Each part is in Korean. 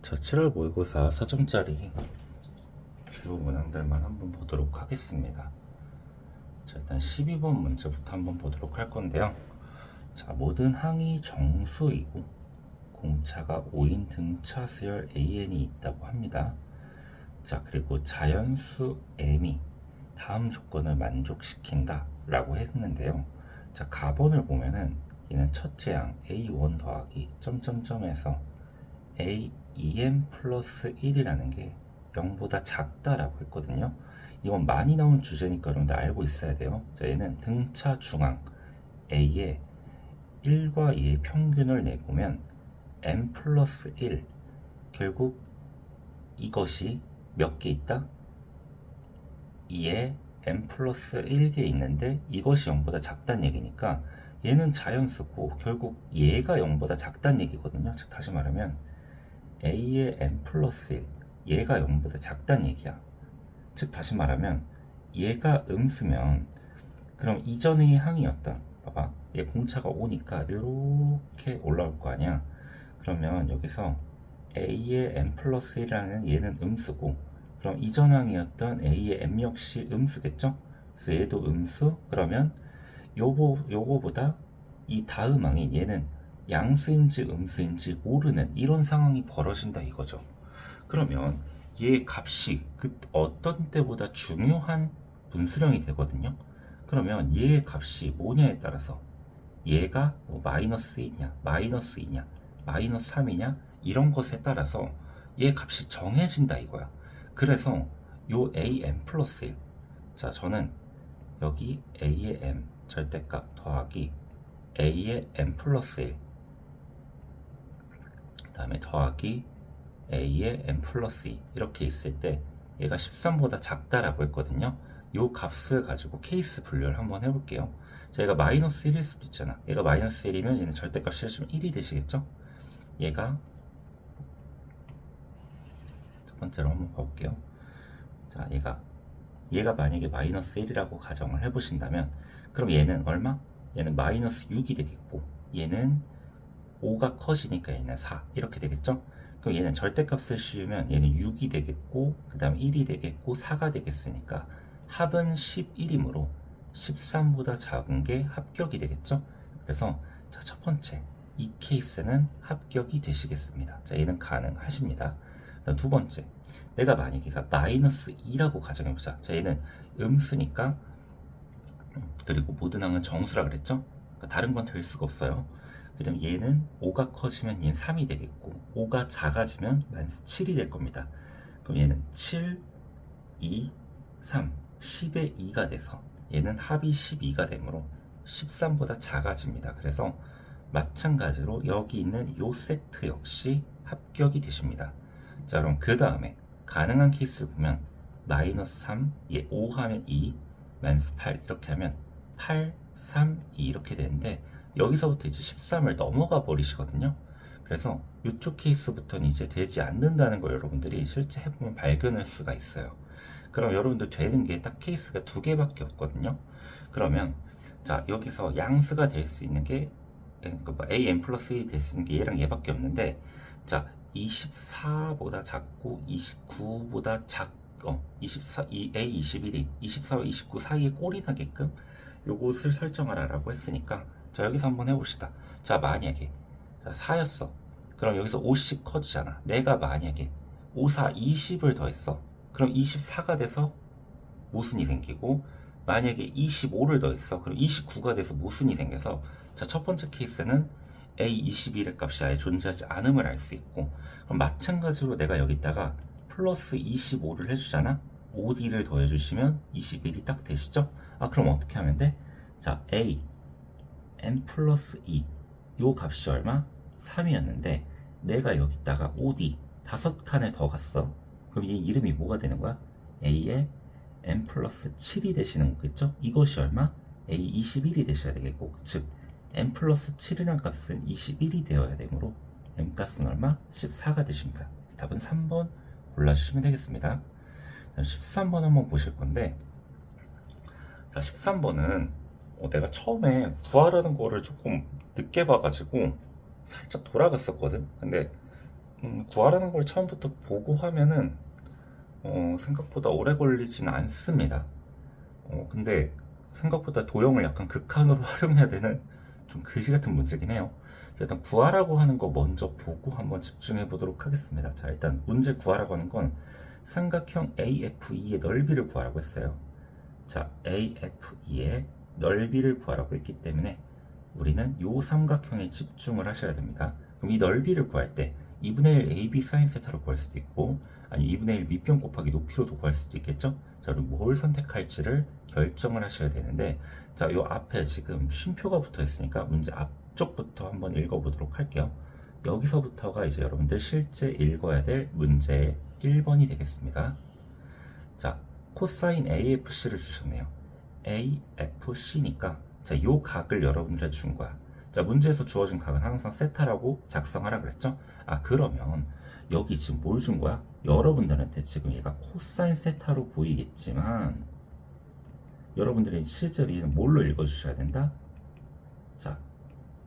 자, 7월 모의고사 4점짜리 주요 문항들만 한번 보도록 하겠습니다. 자, 일단 12번 문제부터 한번 보도록 할 건데요. 자, 모든 항이 정수이고 공차가 5인 등차 수열 AN이 있다고 합니다. 자, 그리고 자연수 M이 다음 조건을 만족시킨다 라고 했는데요. 자, 가본을 보면은 얘는 첫째 항 A1 더하기 점점점에서 A2M 플러스 1이라는 게 0보다 작다라고 했거든요. 이건 많이 나온 주제니까 여러분들 알고 있어야 돼요. 자, 얘는 등차 중앙 A의 1과 2의 평균을 내보면 M 플러스 1, 결국 이것이 몇 개 있다? 2에 M 플러스 1개 있는데 이것이 0보다 작다는 얘기니까 얘는 자연수고 결국 얘가 0보다 작다는 얘기거든요. 즉 다시 말하면 A의 M 플러스 1, 얘가 0보다 작다는 얘기야. 즉 다시 말하면 얘가 음수면 그럼 이전의 항이었던, 봐봐, 얘 공차가 오니까 이렇게 올라올 거 아니야. 그러면 여기서 A의 M 플러스 1이라는 얘는 음수고, 그럼 이전 항이었던 A의 M 역시 음수겠죠? 그래서 얘도 음수. 그러면 요거보다 이 다음 항인 얘는 양수인지 음수인지 모르는 이런 상황이 벌어진다 이거죠. 그러면 얘 값이 그 어떤 때보다 중요한 분수령이 되거든요. 그러면 얘의 값이 뭐냐에 따라서 얘가 뭐 마이너스 1이냐, 마이너스 2냐, 마이너스 3이냐 이런 것에 따라서 얘 값이 정해진다 이거야. 그래서 요 AM 플러스 1, 자 저는 여기 A의 M 절대값 더하기 A의 M 플러스 1, 그 다음에 더하기 A의 M 플러스 2 이렇게 있을 때 얘가 13보다 작다라고 했거든요. 요 값을 가지고 케이스 분류를 한번 해볼게요. 자, 얘가 마이너스 1일 수도 있잖아. 얘가 마이너스 1이면 얘는 절대값 실으시면 1이 되시겠죠? 얘가 첫 번째로 한번 봐볼게요. 자, 얘가 만약에 마이너스 1이라고 가정을 해보신다면 그럼 얘는 얼마? 얘는 마이너스 6이 되겠고 얘는 5가 커지니까 얘는 4 이렇게 되겠죠? 그럼 얘는 절대값을 씌우면 얘는 6이 되겠고 그 다음 1이 되겠고 4가 되겠으니까 합은 11이므로 13보다 작은 게 합격이 되겠죠? 그래서 자, 첫 번째 이 케이스는 합격이 되시겠습니다. 자, 얘는 가능하십니다. 그다음 두 번째, 내가 만약에 마이너스 2라고 가정해보자. 자, 얘는 음수니까 그리고 모든 항은 정수라 그랬죠? 그러니까 다른 건 될 수가 없어요. 그럼 얘는 5가 커지면 얘는 3이 되겠고 5가 작아지면 마이너스 7이 될 겁니다. 그럼 얘는 7, 2, 3, 10의 2가 돼서 얘는 합이 12가 되므로 13보다 작아집니다. 그래서 마찬가지로 여기 있는 요 세트 역시 합격이 되십니다. 자, 그럼 그 다음에 가능한 케이스를 보면 마이너스 3, 얘 5 하면 2, 마이너스 8 이렇게 하면 8, 3, 2 이렇게 되는데 여기서부터 이제 13을 넘어가 버리시거든요. 그래서 이쪽 케이스부터는 이제 되지 않는다는 걸 여러분들이 실제 해보면 발견할 수가 있어요. 그럼 여러분들 되는 게 딱 케이스가 두 개밖에 없거든요. 그러면 자, 여기서 양수가 될 수 있는 게 AN 플러스 1이 될 수 있는 게 얘랑 얘밖에 없는데, 자 24보다 작고 29보다 24, A21이 24와 29 사이에 꼴이 나게끔 요것을 설정하라 라고 했으니까 자 여기서 한번 해봅시다. 자 만약에 자 4였어. 그럼 여기서 50 커지잖아. 내가 만약에 5, 4, 20을 더했어. 그럼 24가 돼서 모순이 생기고, 만약에 25를 더했어. 그럼 29가 돼서 모순이 생겨서 자 첫 번째 케이스는 A21의 값이 아예 존재하지 않음을 알 수 있고, 그럼 마찬가지로 내가 여기다가 플러스 25를 해주잖아. 5D를 더해주시면 21이 딱 되시죠? 아 그럼 어떻게 하면 돼? 자 A M 플러스 2 요 값이 얼마? 3이었는데 내가 여기다가 5D 5칸을 더 갔어. 그럼 얘 이름이 뭐가 되는 거야? A의 M 플러스 7이 되시는 거겠죠? 이것이 얼마? A 21이 되셔야 되겠고, 즉 M 플러스 7이라는 값은 21이 되어야 되므로 M 값은 얼마? 14가 되십니다. 답은 3번 골라주시면 되겠습니다. 13번 한번 보실 건데, 자 13번은 내가 처음에 구하라는 거를 조금 늦게 봐가지고 살짝 돌아갔었거든. 근데 구하라는 걸 처음부터 보고 하면은 생각보다 오래 걸리진 않습니다. 근데 생각보다 도형을 약간 극한으로 활용해야 되는 좀 그지 같은 문제긴 해요. 일단 구하라고 하는 거 먼저 보고 한번 집중해 보도록 하겠습니다. 자, 일단 문제 구하라고 하는 건 삼각형 AFE의 넓이를 구하라고 했어요. 자, AFE의 넓이를 구하라고 했기 때문에 우리는 이 삼각형에 집중을 하셔야 됩니다. 그럼 이 넓이를 구할 때 2분의 1 AB 사인 세타로 구할 수도 있고, 아니면 2분의 1 밑변 곱하기 높이로도 구할 수도 있겠죠. 자, 그리고 뭘 선택할지를 결정을 하셔야 되는데, 자, 요 앞에 지금 쉼표가 붙어 있으니까 문제 앞쪽부터 한번 읽어보도록 할게요. 여기서부터가 이제 여러분들 실제 읽어야 될 문제 1번이 되겠습니다. 자, 코사인 AFC를 주셨네요. AFC니까 자, 요 각을 여러분들이 준 거야. 자, 문제에서 주어진 각은 항상 세타라고 작성하라 그랬죠? 아, 그러면 여기 지금 뭘 준 거야? 여러분들한테 지금 얘가 코사인 세타로 보이겠지만 여러분들이 실제로 얘는 뭘로 읽어주셔야 된다? 자,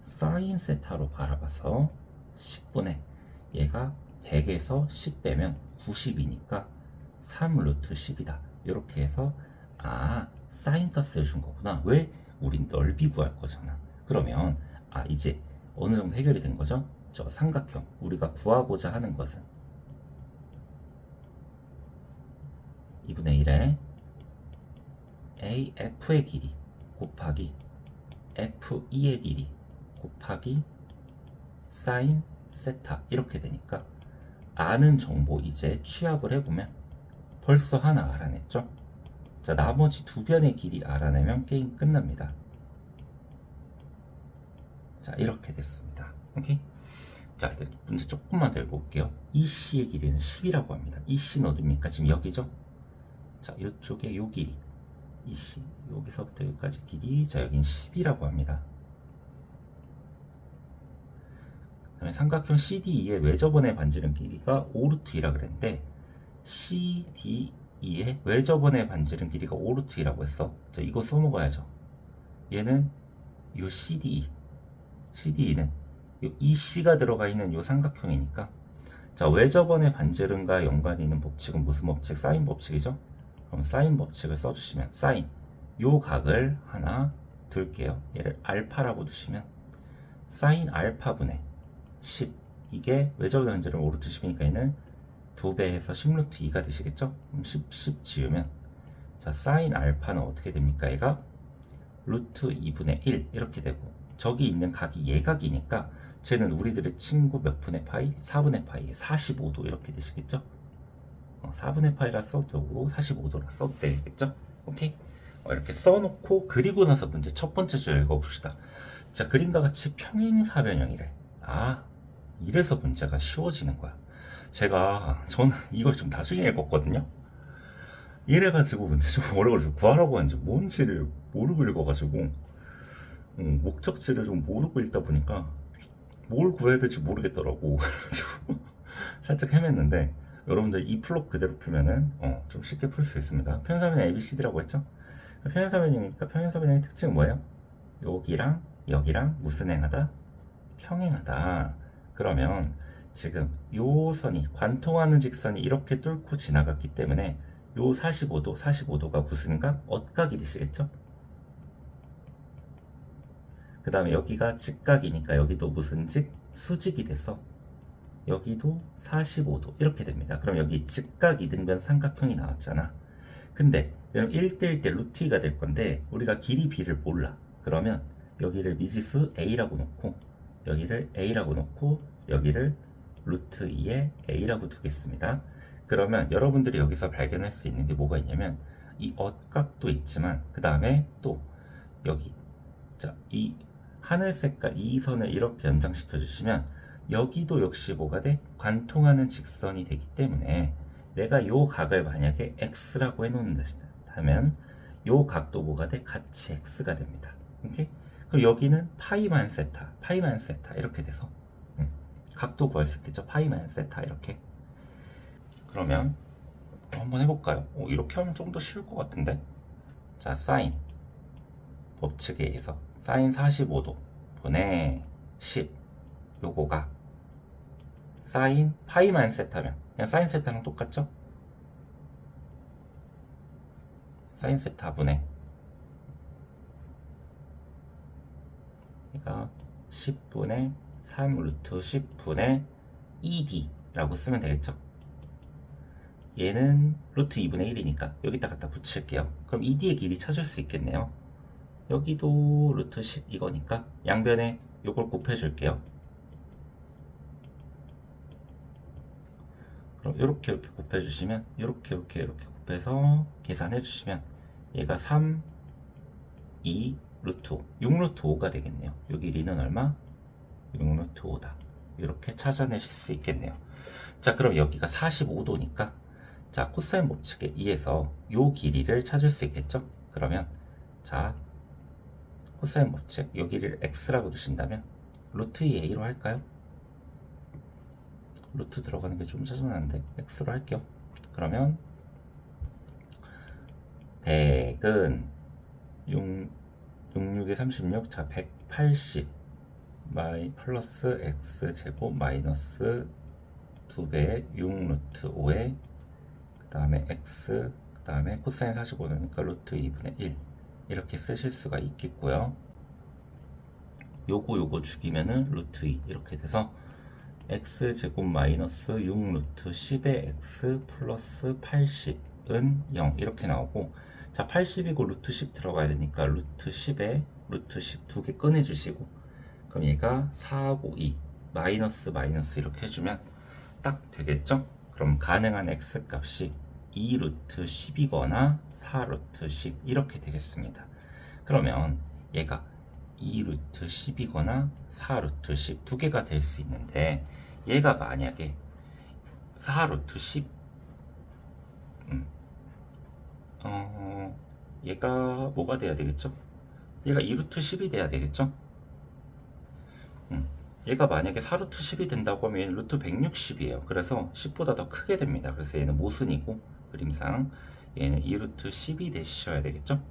사인 세타로 바라봐서 10분의 얘가 100에서 10 빼면 90이니까 3 루트 10이다. 이렇게 해서 사인 값을 준 거구나. 왜? 우린 넓이 구할 거잖아. 그러면 이제 어느 정도 해결이 된 거죠? 저 삼각형 우리가 구하고자 하는 것은 2분의 1에 AF의 길이 곱하기 FE의 길이 곱하기 사인 세타 이렇게 되니까 아는 정보 이제 취합을 해보면 벌써 하나 알아냈죠? 자, 나머지 두 변의 길이 알아내면 게임 끝납니다. 자, 이렇게 됐습니다. 오케이? 자, 문제 조금만 더 읽어볼게요. EC의 길이는 10이라고 합니다. EC는 어딥니까? 지금 여기죠? 자, 이쪽에 요 길이 EC, 여기서부터 여기까지 길이, 자, 여긴 10이라고 합니다. 그다음에 삼각형 CDE의 외접원의 반지름 길이가 5루트2라 그랬는데 CDE의 외접원의 반지름 길이가 5루트2라고 했어. 자, 이거 써먹어야죠. 얘는 요 CDE는 요 EC가 들어가 있는 요 삼각형이니까 자, 외접원의 반지름과 연관이 있는 법칙은 무슨 법칙? 사인 법칙이죠. 그럼 사인 법칙을 써주시면 사인 요 각을 하나 둘게요. 얘를 알파라고 두시면 사인 알파분의 10 이게 외접원의 반지름 5루트 10이니까 얘는 2배에서 10루트 2가 되시겠죠? 그럼 10 지우면 자, 사인 알파는 어떻게 됩니까? 얘가 루트 2분의 1 이렇게 되고 저기 있는 각이 예각이니까 쟤는 우리들의 친구 몇 분의 파이? 4분의 파이 45도 이렇게 되시겠죠? 4분의 파이라 써도 되고 45도라 써도 되겠죠? 오케이? 이렇게 써놓고 그리고 나서 문제 첫 번째 줄 읽어봅시다. 자, 그림과 같이 평행사변형이래. 이래서 문제가 쉬워지는 거야. 저는 이걸 좀 나중에 읽었거든요. 이래가지고 문제 좀 오래 걸려서 구하라고 하는지 뭔지를 모르고 읽어가지고 목적지를 좀 모르고 읽다 보니까 뭘 구해야 될지 모르겠더라고. 그래가지고 살짝 헤맸는데 여러분들 이 플롯 그대로 풀면은 좀 쉽게 풀 수 있습니다. 평행사변 ABCD라고 했죠? 평행사변이니까 평행사변의 특징은 뭐예요? 여기랑 여기랑 무슨 행하다? 평행하다. 그러면 지금 요 선이 관통하는 직선이 이렇게 뚫고 지나갔기 때문에 요 45도가 무슨 각? 엇각이 되시겠죠? 그 다음에 여기가 직각이니까 여기도 무슨 직? 수직이 돼서 여기도 45도 이렇게 됩니다. 그럼 여기 직각 이등변 삼각형이 나왔잖아. 근데 그럼 1대1대 루트 2가 될 건데 우리가 길이 b를 몰라. 그러면 여기를 미지수 a라고 놓고 여기를 a라고 놓고 여기를 루트 2에 a라고 두겠습니다. 그러면 여러분들이 여기서 발견할 수 있는 게 뭐가 있냐면 이 엇각도 있지만 그 다음에 또 여기 자, 이 하늘 색깔 이 선을 이렇게 연장시켜 주시면 여기도 역시 뭐가 돼? 관통하는 직선이 되기 때문에 내가 요 각을 만약에 x라고 해놓는다면 요 각도 뭐가 돼? 같이 x가 됩니다. 오케이? 그럼 여기는 파이만 세타 이렇게 돼서 각도 구할 수 있겠죠? 파이만 세타 이렇게. 그러면 한번 해볼까요? 이렇게 하면 좀 더 쉬울 것 같은데. 자, 사인 법칙에 의해서 사인 45도 분의 10 요거가 사인 파이만 세타면 그냥 사인 세타랑 똑같죠? 사인 세타분의 그러니까 10분의 3 루트 10분의 2d라고 쓰면 되겠죠? 얘는 루트 2분의 1이니까 여기다 갖다 붙일게요. 그럼 2d의 길이 찾을 수 있겠네요. 여기도 루트 10 이거니까 양변에 요걸 곱해줄게요. 그럼 이렇게 곱해주시면 이렇게 곱해서 계산해주시면 얘가 3, 2, 루트 5, 6 루트 5가 되겠네요. 요 길이는 얼마? 6 루트 5다. 이렇게 찾아내실 수 있겠네요. 자, 그럼 여기가 45도니까 자, 코사인 법칙에 의해서 요 길이를 찾을 수 있겠죠? 그러면 자, 코사인 법칙 요 길이를 x라고 두신다면 루트 2a로 할까요? 루트 들어가는 게 좀 짜증나는데 x로 할게요. 그러면 100은 66에 36, 자 180 플러스 x제곱 마이너스 2배의 6 루트 5에 그 다음에 x 그 다음에 코사인 45도니까 루트 2분의 1 이렇게 쓰실 수가 있겠고요. 요거 죽이면은 루트 2 이렇게 돼서 x제곱 마이너스 6 루트 10의 x 플러스 80은 0 이렇게 나오고 자 80이고 루트 10 들어가야 되니까 루트 10에 루트 10 두 개 꺼내주시고 그럼 얘가 4하고 2 마이너스 이렇게 해주면 딱 되겠죠? 그럼 가능한 x 값이 2 루트 10이거나 4 루트 10 이렇게 되겠습니다. 그러면 얘가 2 루트 10이거나 4 루트 10 두 개가 될 수 있는데 얘가 만약에 4 루트 10 얘가 뭐가 돼야 되겠죠? 얘가 2 루트 10이 돼야 되겠죠? 얘가 만약에 4 루트 10이 된다고 하면 얘는 루트 160이에요. 그래서 10보다 더 크게 됩니다. 그래서 얘는 모순이고 그림상 얘는 2 루트 10이 되셔야 되겠죠?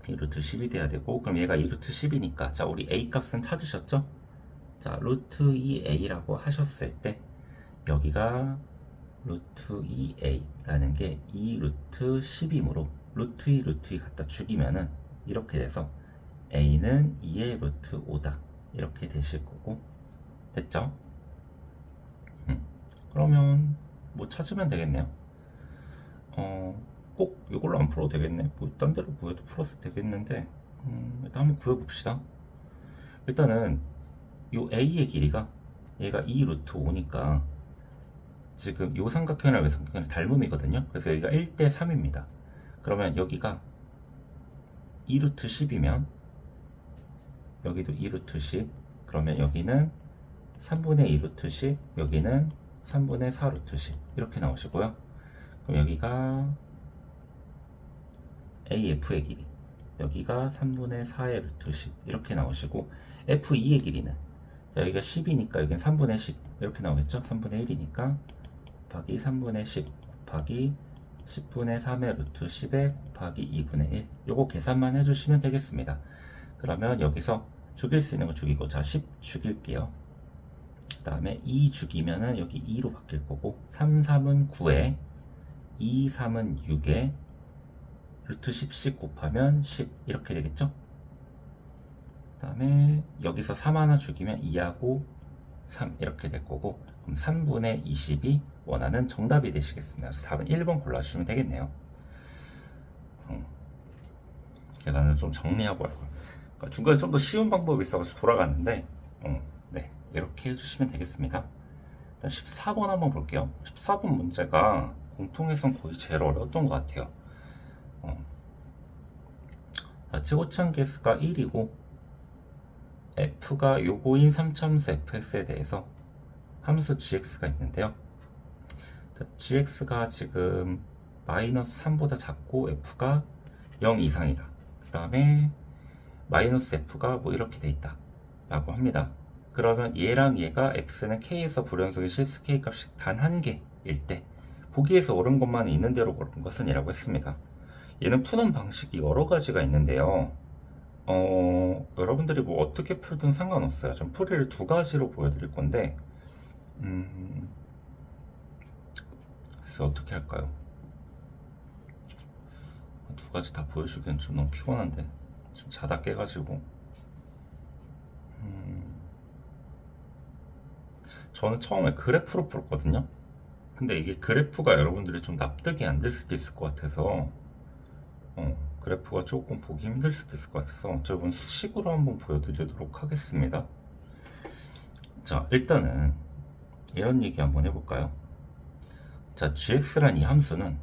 2 루트 10이 돼야 되고 그럼 얘가 2 루트 10이니까 자 우리 a 값은 찾으셨죠? 자 루트 2a라고 하셨을 때 여기가 루트 2a라는 게 2 루트 10이므로 루트 2 갖다 죽이면은 이렇게 돼서 a는 2의 루트 5다 이렇게 되실 거고 됐죠? 그러면 뭐 찾으면 되겠네요. 꼭 이걸로 안 풀어도 되겠네. 뭐 딴 데로 구해도 풀어도 되겠는데 일단 한번 구해봅시다. 일단은 요 a의 길이가 얘가 2 루트 5니까 지금 요 삼각형이랑 요 삼각형이 닮음이거든요. 그래서 여기가 1대 3입니다. 그러면 여기가 2 루트 10이면 여기도 2 루트 10 그러면 여기는 3분의 2 루트 10 여기는 3분의 4 루트 10 이렇게 나오시고요. 그럼 여기가 AF의 길이 여기가 3분의 4의 루트 10 이렇게 나오시고 F2의 길이는 자 여기가 10이니까 여기는 3분의 10 이렇게 나오겠죠? 3분의 1이니까 곱하기 3분의 10 곱하기 10분의 3의 루트 10에 곱하기 2분의 1 요거 계산만 해주시면 되겠습니다. 그러면 여기서 죽일 수 있는 거 죽이고 자 10 죽일게요. 그 다음에 2 죽이면은 여기 2로 바뀔 거고 3, 3은 9에 2, 3은 6에 루트 10씩 곱하면 10 이렇게 되겠죠? 그 다음에 여기서 3 하나 죽이면 2하고 3 이렇게 될 거고 그럼 3분의 20이 원하는 정답이 되시겠습니다. 그래서 답은 1번 골라주시면 되겠네요. 계산을 좀 정리하고 할 거예요. 그러니까 중간에 좀 더 쉬운 방법이 있어서 돌아갔는데 네 이렇게 해주시면 되겠습니다. 일단 14번 한번 볼게요. 14번 문제가 공통해선 거의 제일 어려웠던 것 같아요. 최고치한 개수가 1이고 f가 요거인 3참수 fx에 대해서 함수 gx가 있는데요. gx가 지금 마이너스 3보다 작고 f가 0 이상이다. 그 다음에 마이너스 f가 뭐 이렇게 돼 있다 라고 합니다. 그러면 얘랑 얘가 x는 k에서 불연속의 실수 k 값이 단 한 개일 때 보기에서 옳은 것만 있는 대로 옳은 것은 이라고 했습니다. 얘는 푸는 방식이 여러 가지가 있는데요. 여러분들이 뭐 어떻게 풀든 상관없어요. 좀 풀이를 두 가지로 보여드릴 건데, 그래서 어떻게 할까요? 두 가지 다 보여주기엔 좀 너무 피곤한데, 좀 자다 깨가지고. 저는 처음에 그래프로 풀었거든요. 근데 이게 그래프가 여러분들이 좀 납득이 안 될 수도 있을 것 같아서, 그래프가 조금 보기 힘들 수도 있을 것 같아서 저번 수식으로 한번 보여드리도록 하겠습니다. 자, 일단은 이런 얘기 한번 해볼까요? 자, gx란 이 함수는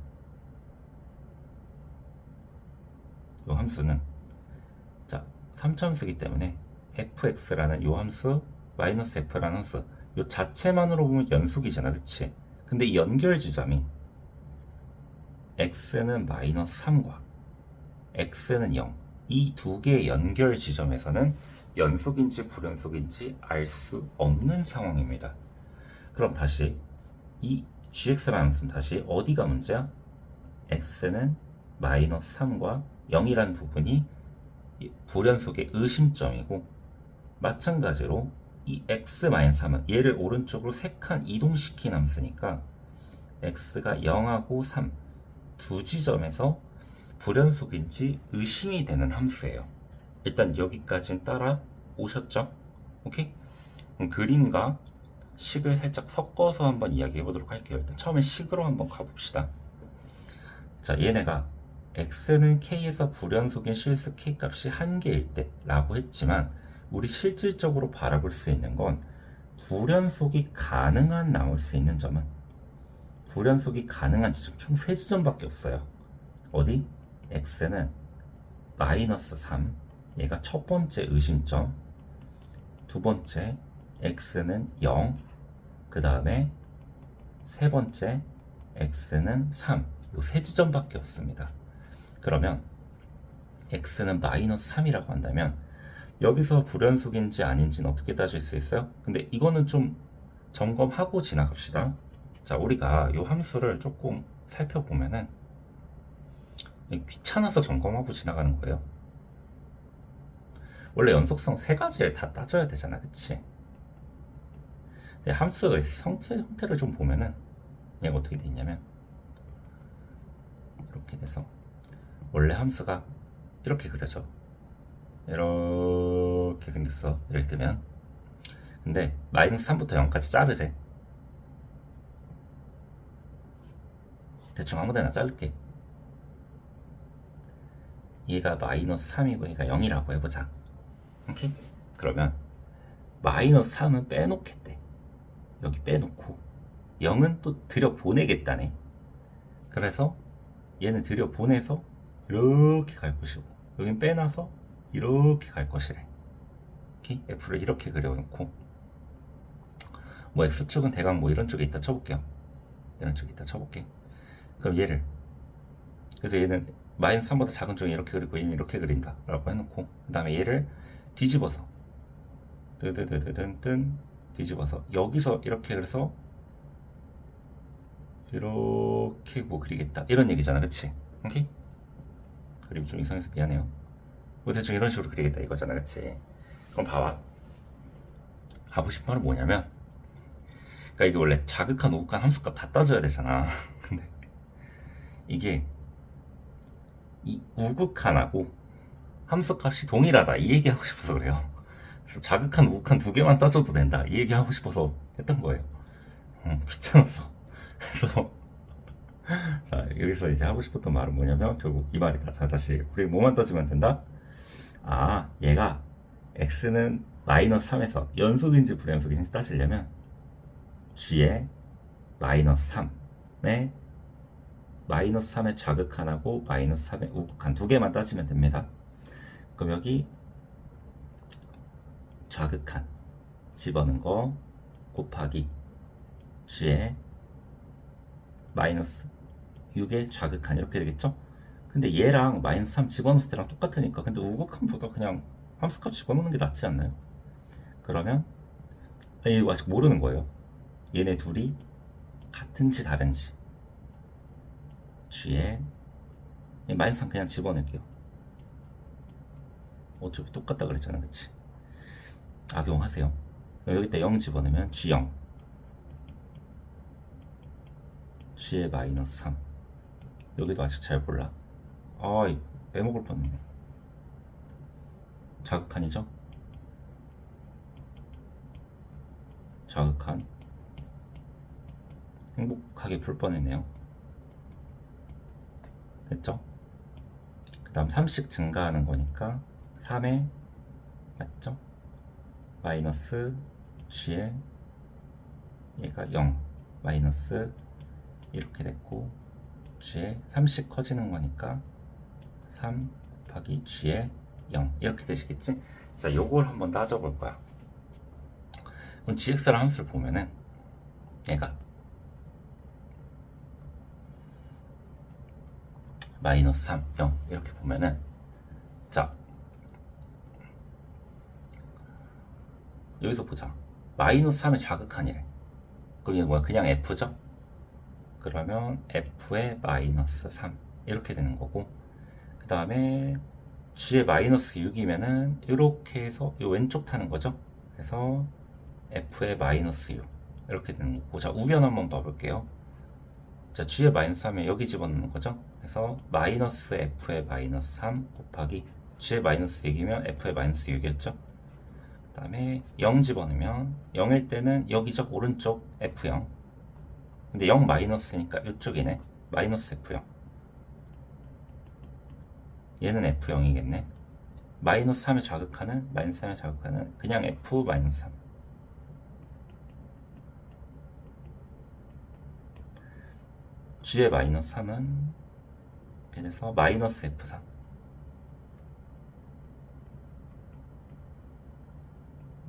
자, 3차함수이기 때문에 fx라는 이 함수 마이너스 f라는 함수 이 자체만으로 보면 연속이잖아, 그치? 근데 이 연결 지점인 x는 마이너스 3과 x는 0, 이 두 개의 연결 지점에서는 연속인지 불연속인지 알 수 없는 상황입니다. 그럼 다시 이 gx라는 함수는 다시 어디가 문제야? x는 마이너스 3과 0이란 부분이 불연속의 의심점이고, 마찬가지로 이 x-3은 얘를 오른쪽으로 3칸 이동시킨 함수니까 x가 0하고 3 두 지점에서 불연속인지 의심이 되는 함수예요. 일단 여기까지는 따라 오셨죠? 오케이? 그럼 그림과 식을 살짝 섞어서 한번 이야기해 보도록 할게요. 일단 처음에 식으로 한번 가봅시다. 자, 얘네가 x는 k에서 불연속인 실수 k 값이 1개일 때 라고 했지만, 우리 실질적으로 바라볼 수 있는 건 불연속이 가능한 나올 수 있는 점은 불연속이 가능한 지점 총 3지점밖에 없어요. 어디? x는 마이너스 3, 얘가 첫 번째 의심점, 두 번째 x는 0, 그 다음에 세 번째 x는 3, 요 3지점밖에 없습니다. 그러면 x는 마이너스 3이라고 한다면 여기서 불연속인지 아닌지는 어떻게 따질 수 있어요? 근데 이거는 좀 점검하고 지나갑시다. 자, 우리가 이 함수를 조금 살펴보면은 귀찮아서 점검하고 지나가는 거예요. 원래 연속성 3가지를 다 따져야 되잖아, 그치? 근데 함수의 형태를 좀 보면은 얘가 어떻게 돼 있냐면 이렇게 돼서, 원래 함수가 이렇게 그려져. 이렇게 생겼어, 예를 들면. 근데 마이너스 3부터 0까지 자르지. 대충 아무데나 자를게. 얘가 마이너스 3이고 얘가 0이라고 해보자. 오케이? 그러면 마이너스 3은 빼놓겠대. 여기 빼놓고 0은 또 들여보내겠다네. 그래서 얘는 들여보내서 이렇게 갈 것이고, 여긴 빼놔서 이렇게 갈 것이래. 오케이? F를 이렇게 그려놓고, 뭐 X축은 대강 뭐 이런 쪽에 있다 쳐볼게요. 이런 쪽에 있다 쳐볼게. 그럼 얘를, 그래서 얘는 마이너스 3보다 작은 쪽에 이렇게 그리고 얘는 이렇게 그린다 라고 해놓고, 그 다음에 얘를 뒤집어서 뜨뜨뜨뜨뜬 뒤집어서 여기서 이렇게 그래서 이렇게 뭐 그리겠다, 이런 얘기잖아, 그치? 오케이? 그림 좀 이상해서 미안해요. 뭐 대충 이런 식으로 그리겠다 이거잖아, 그치? 그럼 봐봐. 하고 싶은 말은 뭐냐면, 그러니까 이게 원래 자극한 우극한 함수값 다 따져야 되잖아. 근데 이게 이 우극한하고 함수값이 동일하다 이 얘기하고 싶어서 그래요. 그래서 자극한 우극한 두 개만 따져도 된다 이 얘기하고 싶어서 했던 거예요. 귀찮았어. 그래서 자, 여기서 이제 하고 싶었던 말은 뭐냐면 결국 이 말이다. 자, 다시 우리 뭐만 따지면 된다? 아, 얘가 x는 마이너스 3에서 연속인지 불연속인지 따지려면 g에 마이너스 3에 마이너스 3의 자극한하고 마이너스 3의 우극한 두 개만 따지면 됩니다. 그럼 여기 자극한 집어넣은 거 곱하기 g에 마이너스 6의 자극한 이렇게 되겠죠? 근데 얘랑 마이너스 3 집어넣었을 때랑 똑같으니까, 근데 우극한보다 그냥 함수값 집어넣는 게 낫지 않나요? 그러면 이거 아직 모르는 거예요. 얘네 둘이 같은지 다른지. g에 마이너스 3 그냥 집어넣을게요. 어차피 똑같다 그랬잖아, 그치? 악용하세요. 여기다 0 집어넣으면 G0, G의 마이너스 3. 여기도 아직 잘 몰라. 빼먹을 뻔했네. 자극한이죠? 자극한. 행복하게 풀 뻔했네요. 됐죠? 그 다음 3씩 증가하는 거니까 3에 맞죠? 마이너스 G에 얘가 0 마이너스 이렇게 됐고, G에 3씩 커지는 거니까 3 곱하기 G에 0 이렇게 되시겠지? 자, 요걸 한번 따져볼 거야. 그럼 gx라는 함수를 보면은 얘가 마이너스 3, 0 이렇게 보면은, 자, 여기서 보자. 마이너스 3의 자극한이래. 그럼 이게 뭐야? 그냥 f죠? 그러면 f의 마이너스 3 이렇게 되는 거고, 그 다음에 g의 마이너스 6이면은 이렇게 해서 이 왼쪽 타는 거죠. 그래서 f의 마이너스 6 이렇게 되는 거고, 자, 우변 한번 봐볼게요. 자, g의 마이너스 3에 여기 집어넣는 거죠. 그래서 마이너스 f의 마이너스 3 곱하기 g의 마이너스 6이면 f의 마이너스 6이었죠. 그 다음에 0 집어넣으면 0일 때는 여기죠. 오른쪽 f0. 근데 0 마이너스니까 이쪽이네. 마이너스 f0. 얘는 f0이겠네. 마이너스 3의 자극하는, 마이너스 3의 자극하는 그냥 f 마이너스 3. g의 마이너스 3은 그래서 마이너스 f3.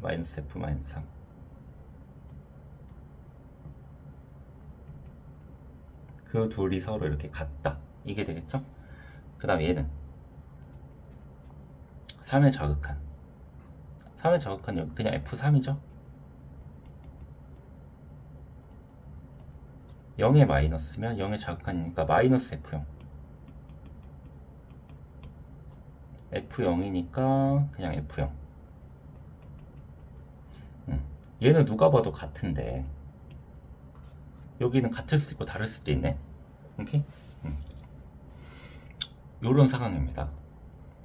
마이너스 f 마이너스 3. 그 둘이 서로 이렇게 같다. 이게 되겠죠? 그 다음에 얘는 3의 자극한. 3의 자극한 그냥 f3이죠? 0의 마이너스면 0의 자극한이니까 마이너스 f0. f0이니까 그냥 f0. 얘는 누가 봐도 같은데 여기는 같을 수도 있고 다를 수도 있네. 오케이? 요런 상황입니다.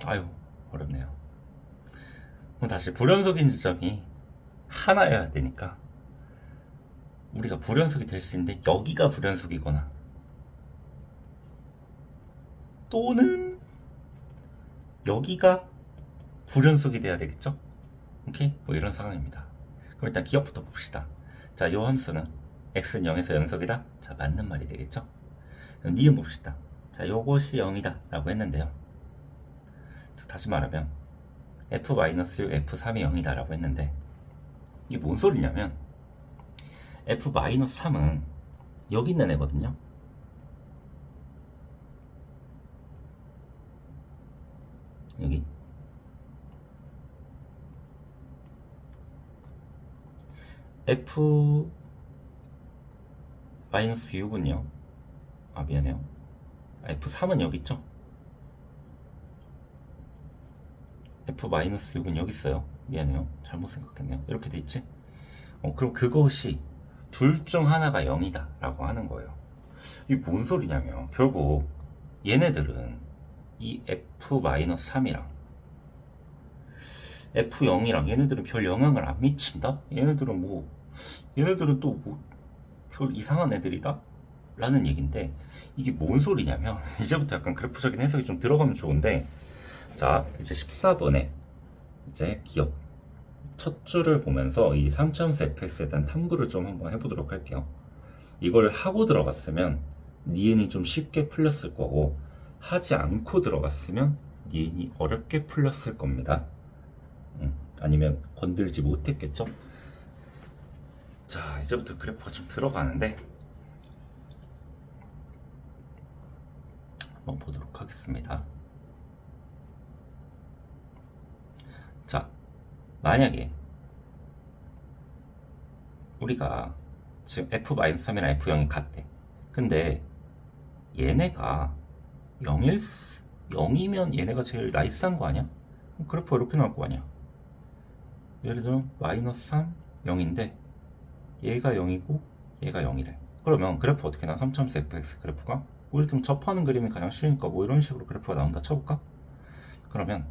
아유, 어렵네요. 그럼 다시 불연속인 지점이 하나여야 되니까 우리가 불연속이 될 수 있는데 여기가 불연속이거나 또는 여기가 불연속이 돼야 되겠죠? 오케이? 뭐 이런 상황입니다. 그럼 일단 기억부터 봅시다. 자, 요 함수는 x는 0에서 연속이다? 자, 맞는 말이 되겠죠? 그럼 니은 봅시다. 자, 요것이 0이다 라고 했는데요. 자, 다시 말하면 f-6, f3이 0이다 라고 했는데 이게 뭔 소리냐면 f-3은 여기 있는 애거든요. 여기 f-6은요 미안해요. f3은 여기 있죠. f-6은 여기 있어요. 미안해요. 잘못 생각했네요. 이렇게 돼 있지. 그럼 그것이 둘 중 하나가 0이다 라고 하는 거예요. 이게 뭔 소리냐면 결국 얘네들은 이 f-3이랑 f0이랑 얘네들은 별 영향을 안 미친다? 얘네들은 또 뭐 별 이상한 애들이다? 라는 얘기인데 이게 뭔 소리냐면 이제부터 약간 그래프적인 해석이 좀 들어가면 좋은데, 자, 이제 14번에 이제 기억 첫 줄을 보면서 이 3차함수 fx에 대한 탐구를 좀 한번 해보도록 할게요. 이걸 하고 들어갔으면 니은이 좀 쉽게 풀렸을 거고, 하지 않고 들어갔으면 니은이 어렵게 풀렸을 겁니다. 아니면 건들지 못했겠죠? 자, 이제부터 그래프가 좀 들어가는데 한번 보도록 하겠습니다. 자, 만약에 우리가 지금 f-3이랑 f0이 같대. 근데 얘네가 0이면 얘네가 제일 나이스한 거 아니야? 그래프가 이렇게 나올 거 아니야. 예를 들면 마이너스 3, 0인데 얘가 0이고 얘가 0이래. 그러면 그래프 어떻게 나와? 3.4 fx 그래프가 뭐 이렇게 접하는 그림이 가장 쉬우니까 뭐 이런 식으로 그래프가 나온다 쳐볼까? 그러면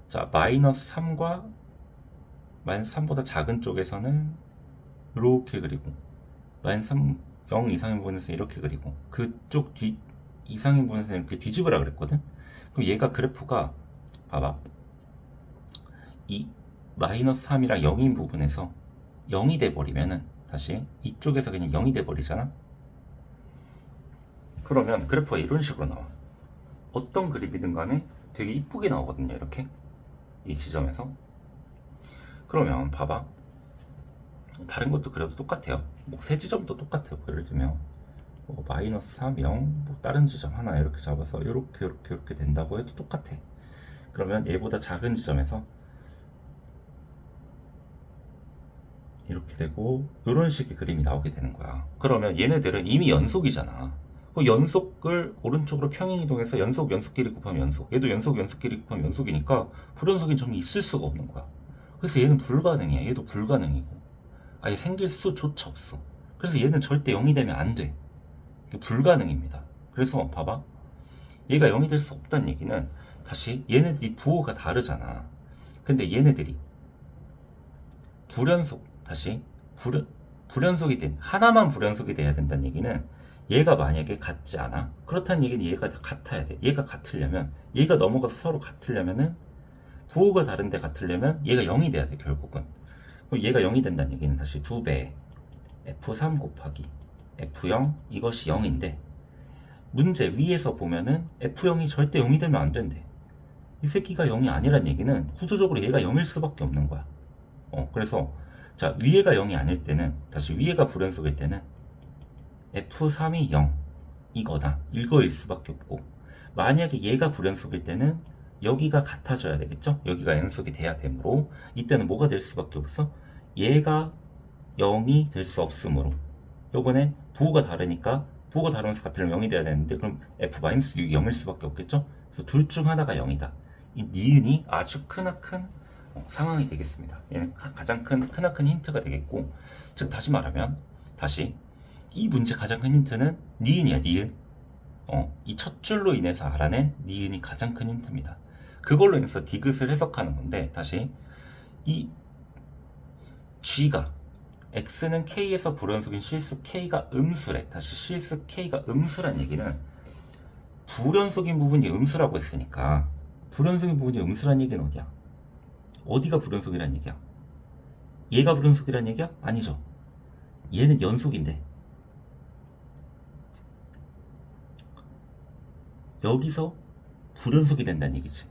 자 마이너스 3과 마이너스 3보다 작은 쪽에서는 이렇게 그리고 마이너스 3, 0 이상인 부분에서 이렇게 그리고 그쪽 뒤 이상인 부분에서 이렇게 뒤집으라 그랬거든? 그럼 얘가 그래프가 봐봐 이 마이너스 3이랑 0인 부분에서 0이 돼버리면은 다시 이쪽에서 그냥 0이 돼버리잖아? 그러면 그래프가 이런 식으로 나와. 어떤 그림이든 간에 되게 이쁘게 나오거든요. 이렇게 이 지점에서. 그러면 봐봐 다른 것도 그래도 똑같아요. 뭐 세 지점도 똑같아요. 뭐 예를 들면 뭐 마이너스 3, 0, 뭐 다른 지점 하나 이렇게 잡아서 이렇게 된다고 해도 똑같아. 그러면 얘보다 작은 지점에서 이렇게 되고 이런 식의 그림이 나오게 되는 거야. 그러면 얘네들은 이미 연속이잖아. 그 연속을 오른쪽으로 평행 이동해서 연속끼리 곱하면 연속, 얘도 연속끼리 곱하면 연속이니까 불연속인 점이 있을 수가 없는 거야. 그래서 얘는 불가능이야. 얘도 불가능이고 아예 생길 수조차 없어. 그래서 얘는 절대 0이 되면 안 돼. 불가능입니다. 그래서 봐봐 얘가 0이 될 수 없다는 얘기는 다시 얘네들이 부호가 다르잖아. 근데 얘네들이 불연속이 된 하나만 불연속이 돼야 된다는 얘기는 얘가 만약에 같지 않아 그렇다는 얘기는 얘가 같아야 돼. 얘가 같으려면 얘가 넘어가서 서로 같으려면은 부호가 다른데 같으려면 얘가 0이 돼야 돼. 결국은 그럼 얘가 0이 된다는 얘기는 다시 2배 F3 곱하기 F0 이것이 0인데 문제 위에서 보면은 F0이 절대 0이 되면 안 된대. 이 새끼가 0이 아니란 얘기는 구조적으로 얘가 0일 수밖에 없는 거야. 그래서 자 위에가 0이 아닐 때는 다시 위에가 불연속일 때는 F3이 0 이거다 이거일 수밖에 없고 만약에 얘가 불연속일 때는 여기가 같아져야 되겠죠. 여기가 연속이 돼야 되므로 이때는 뭐가 될 수밖에 없어? 얘가 0이 될 수 없으므로 요번엔 부호가 다르니까 부호가 다르면서 같으면 0이 돼야 되는데 그럼 F-6이 0일 수밖에 없겠죠. 그래서 둘 중 하나가 0이다. 이 니은이 아주 크나큰 상황이 되겠습니다. 얘는 가장 크나큰 힌트가 되겠고 즉 다시 말하면 다시 이 문제 가장 큰 힌트는 니은이야. 니은. 이 첫 줄로 인해서 알아낸 니은이 가장 큰 힌트입니다. 그걸로 인해서 디귿을 해석하는 건데 다시 이 G가 X는 K에서 불연속인 실수 K가 음수래. 다시 실수 K가 음수란 얘기는 불연속인 부분이 음수라고 했으니까 불연속인 부분이 음수란 얘기는 어디야? 어디가 불연속이란 얘기야? 얘가 불연속이란 얘기야? 아니죠. 얘는 연속인데 여기서 불연속이 된다는 얘기지.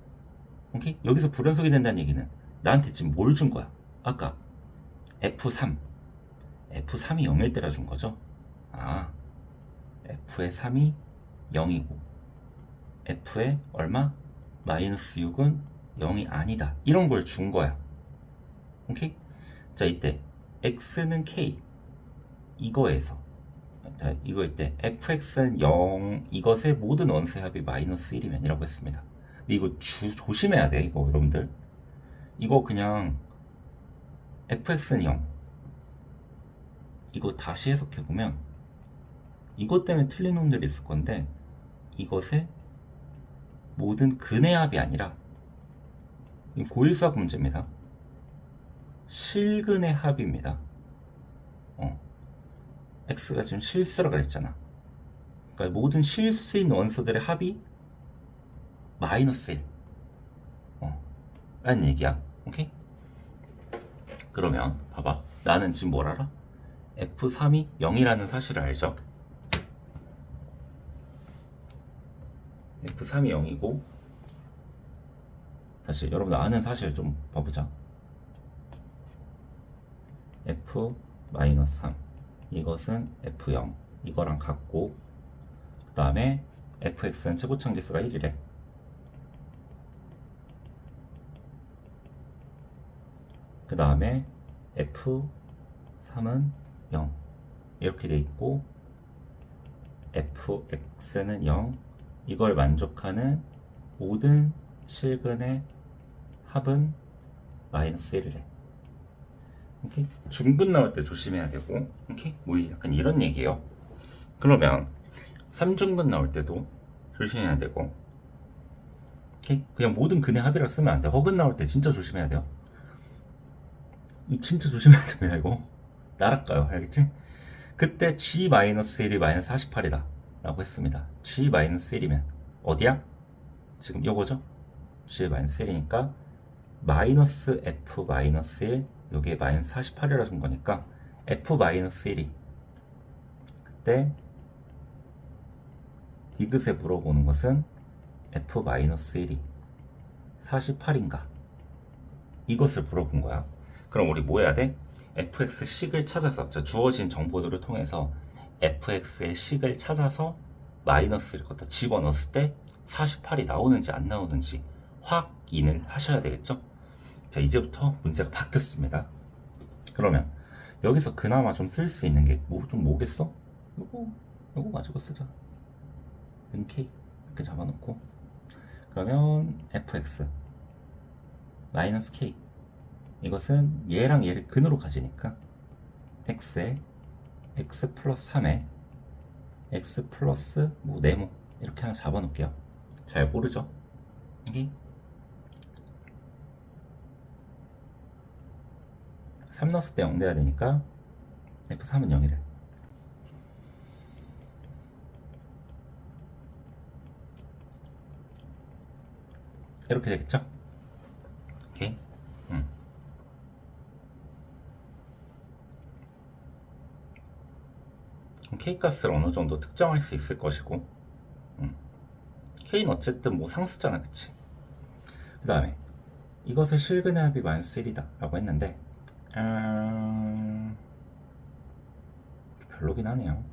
오케이? 여기서 불연속이 된다는 얘기는 나한테 지금 뭘 준 거야? 아까 F3 F3이 0일 때라 준 거죠. F의 3이 0이고 F의 얼마? 마이너스 6은 0이 아니다. 이런 걸 준 거야. 오케이? 자, 이때 X는 K 이거에서 자, 이거일 때 fx는 0 이것의 모든 원수의 합이 마이너스 1이면이라고 했습니다. 근데 이거 조심해야 돼. 이거 여러분들 이거 그냥 fx는 0 이거 다시 해석해보면 이것 때문에 틀린 놈들이 있을 건데 이것의 모든 근의 합이 아니라 고일수학 문제입니다. 실근의 합입니다. x가 지금 실수라고 그랬잖아. 그러니까 모든 실수인 원소들의 합이 마이너스 1 라는 얘기야. 오케이? 그러면 봐봐 나는 지금 뭘 알아? F3이 0이라는 사실을 알죠? F3이 0이고 다시 여러분들 아는 사실 좀 봐보자. F-3 이것은 F0 이거랑 같고 그 다음에 fx는 최고차항계수가 1이래. 그 다음에 f3은 0 이렇게 돼 있고 fx는 0 이걸 만족하는 모든 실근의 합은 마이너스 1을 해. 오케이? 중근 나올 때 조심해야 되고, 오케이? 뭐 약간 이런 얘기예요. 그러면 3중근 나올 때도 조심해야 되고, 오케이? 그냥 모든 근의 합이라 쓰면 안 돼. 허근 나올 때 진짜 조심해야 돼요. 이 진짜 조심해야 됩니다. 이거 날아가요. 알겠지? 그때 G-1이 마이너스 48이다 라고 했습니다. G-1이면 어디야? 지금 요거죠? G-1이니까 마이너스 F-1 요게 마이너스 48이라 준 거니까 F-1이 그때 디귿에 물어보는 것은 F-1이 48인가 이것을 물어본 거야. 그럼 우리 뭐 해야 돼? fx식을 찾아서 주어진 정보들을 통해서 fx의 식을 찾아서 마이너스를 갖다 집어넣었을 때 48이 나오는지 안 나오는지 확인을 하셔야 되겠죠? 자, 이제부터 문제가 바뀌었습니다. 그러면 여기서 그나마 좀 쓸 수 있는 게 뭐겠어? 요거 가지고 쓰자. k 이렇게 잡아놓고 그러면 fx 마이너스 k 이것은 얘랑 얘를 근으로 가지니까 x에 x 플러스 3에 x 플러스 뭐 네모 이렇게 하나 잡아놓을게요. 잘 모르죠? 여기 3 넣었을 때 0 돼야 되니까 f3은 0이래. 이렇게 되겠죠? 오케이. K값을 어느 정도 특정할 수 있을 것이고, K는 어쨌든 뭐 상수잖아, 그치? 그 다음에 이것의 실근의 합이 마이너스 1이다 라고 했는데, 별로긴 하네요.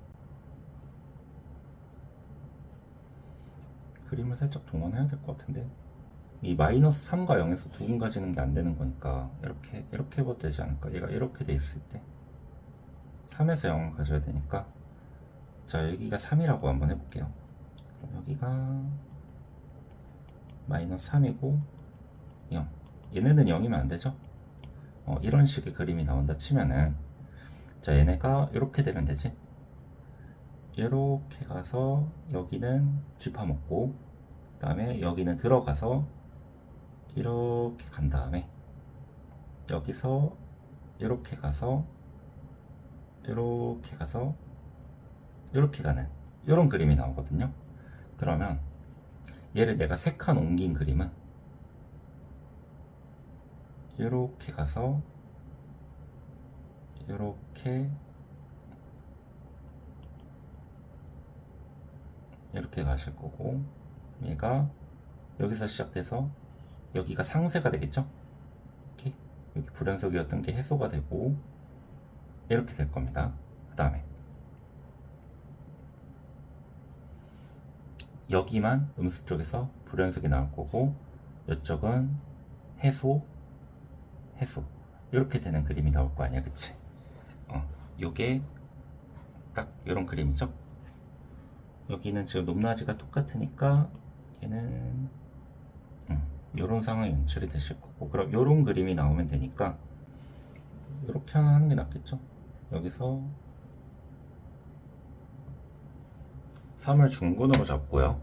그림을 살짝 동원해야 될 것 같은데, 이 마이너스 3과 0에서 두 근 가지는 게 안 되는 거니까 이렇게 해봐도 되지 않을까? 얘가 이렇게 돼 있을 때 3에서 0을 가져야 되니까, 자, 여기가 3이라고 한번 해볼게요. 그럼 여기가 마이너스 3이고 0. 얘네는 0이면 안 되죠? 이런 식의 그림이 나온다 치면은, 자, 얘네가 이렇게 되면 되지. 이렇게 가서 여기는 쥐파먹고, 그 다음에 여기는 들어가서 이렇게 간 다음에 여기서 이렇게 가서 이렇게 가서 이렇게 가는 이런 그림이 나오거든요. 그러면 얘를 내가 3칸 옮긴 그림은 이렇게 가서 이렇게 가실 거고, 얘가 여기서 시작돼서 여기가 상쇄가 되겠죠? 이렇게 여기 불연속이었던 게 해소가 되고 이렇게 될 겁니다. 그 다음에 여기만 음수 쪽에서 불연속이 나올 거고, 이쪽은 해소 이렇게 되는 그림이 나올 거 아니야, 그치? 요게 딱 이런 그림이죠. 여기는 지금 높낮이가 똑같으니까 얘는 이런 상황이 연출이 되실 거고, 그럼 이런 그림이 나오면 되니까 이렇게 하나 하는 게 낫겠죠. 여기서 3을 중근으로 잡고요.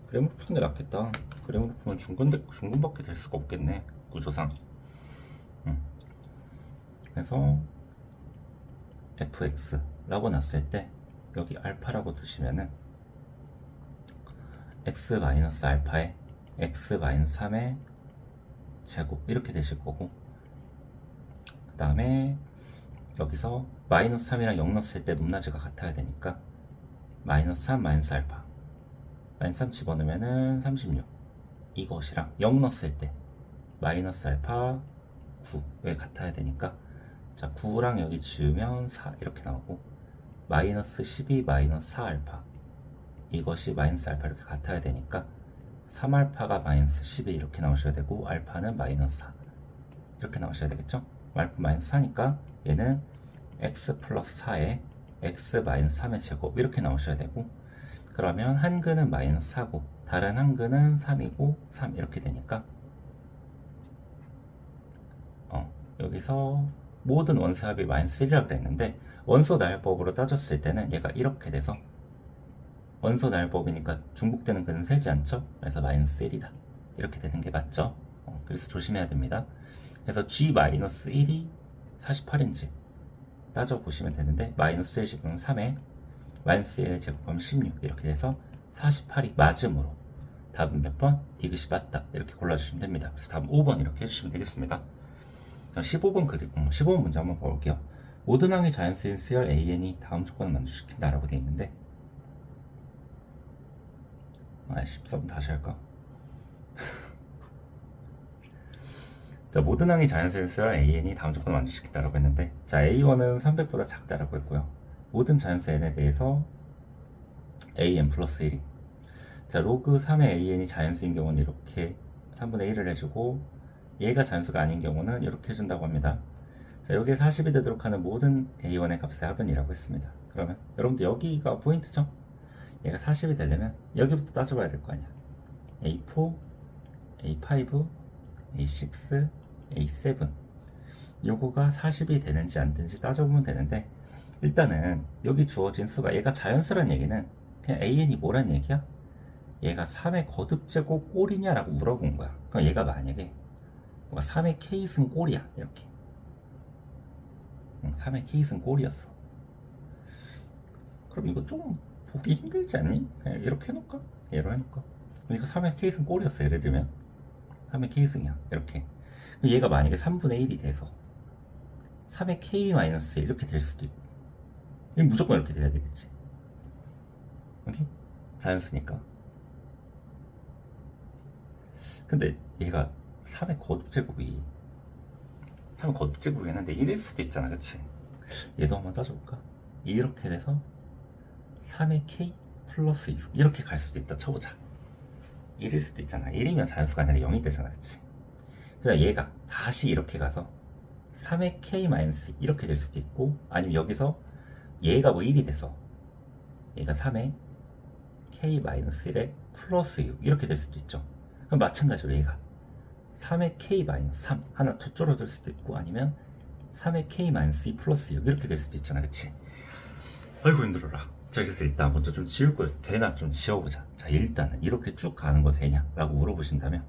그림으로 푸는 게 낫겠다. 그림으로 푸면 중근밖에 될 수가 없겠네, 구조상. 그래서 fx라고 놨을 때 여기 알파라고 두시면은 x-알파에 x-3의 제곱 이렇게 되실 거고, 그 다음에 여기서 마이너스 3이랑 0 넣었을 때 높낮이가 같아야 되니까 마이너스 3 마이너스 알파 마이너스 3 집어넣으면은 36, 이것이랑 0 넣었을 때 마이너스 알파 9에 같아야 되니까, 자, 9랑 여기 지우면 4 이렇게 나오고, 마이너스 12 마이너스 4알파 이것이 마이너스 알파 이렇게 같아야 되니까 3알파가 마이너스 12 이렇게 나오셔야 되고, 알파는 마이너스 4 이렇게 나오셔야 되겠죠? 알파 마이너스 4니까 얘는 x 플러스 4에 x 마이너스 3의 제곱 이렇게 나오셔야 되고, 그러면 한 근은 마이너스 4고 다른 한 근은 3이고 3 이렇게 되니까 여기서 모든 원소 합이 마이너스 1이라고 그랬는데 원소 나열법으로 따졌을 때는 얘가 이렇게 돼서 원소 나열법이니까 중복되는 근은 세지 않죠? 그래서 마이너스 1이다. 이렇게 되는 게 맞죠? 그래서 조심해야 됩니다. 그래서 G-1이 48인지 따져보시면 되는데 마이너스 1 제곱하면 3에 마이너스 1 제곱하면 16 이렇게 돼서 48이 맞음으로 답은 몇 번? 디귿이 맞다. 이렇게 골라주시면 됩니다. 그래서 답은 5번 이렇게 해주시면 되겠습니다. 자, 15번 그리고 15번 문제 한번 볼게요. 모든 항의 자연수인 수열 AN이 다음 조건을 만족시킨다라고 되어 있는데 14번 다시 할까? 자, 모든 항의 자연수인 수열 AN이 다음 조건을 만족시킨다라고 했는데 자, A1은 300보다 작다라고 했고요. 모든 자연수 N에 대해서 AN 플러스 1이 자, 로그 3의 AN이 자연수인 경우는 이렇게 3분의 1을 해주고 얘가 자연수가 아닌 경우는 이렇게 해준다고 합니다. 자, 여기에 40이 되도록 하는 모든 A1의 값의 합은 이라고 했습니다. 그러면 여러분들 여기가 포인트죠? 얘가 40이 되려면 여기부터 따져봐야 될 거 아니야. A4, A5, A6, A7 요거가 40이 되는지 안 되는지 따져보면 되는데 일단은 여기 주어진 수가 얘가 자연수란 얘기는 그냥 AN이 뭐란 얘기야? 얘가 3의 거듭제곱 꼴이냐라고 물어본 거야. 그럼 얘가 만약에 3의 K승 꼴이야 이렇게 3의 K승 꼴이었어. 그럼 이거 좀 보기 힘들지 않니? 그냥 이렇게 해놓을까? 얘로 해놓을까? 그러니까 3의 K승 꼴이었어. 예를 들면 3의 K승이야 이렇게. 얘가 만약에 3분의 1이 돼서 3의 K-1 이렇게 될 수도 있고 이건 무조건 이렇게 돼야 되겠지. 오케이? 자연수니까. 근데 얘가 3의 거듭제곱이 3의 거듭제곱이긴 한데 1일 수도 있잖아. 그치? 얘도 한번 따져볼까? 이렇게 돼서 3의 K 플러스 6 이렇게 갈 수도 있다 쳐보자. 1일 수도 있잖아. 1이면 자연수가 아니라 0이 되잖아. 그치? 그러니까 얘가 다시 이렇게 가서 3의 K-1 이렇게 될 수도 있고 아니면 여기서 얘가 뭐 1이 돼서 얘가 3의 K-1에 플러스 6 이렇게 될 수도 있죠. 그럼 마찬가지로 얘가 3의 K-3 하나 더 줄어들 수도 있고 아니면 3의 K-2 플러스 6 이렇게 될 수도 있잖아. 그치? 아이고 힘들어라. 자, 그래서 일단 먼저 좀 지울 거 되나 좀 지워보자. 자, 일단은 이렇게 쭉 가는 거 되냐 라고 물어보신다면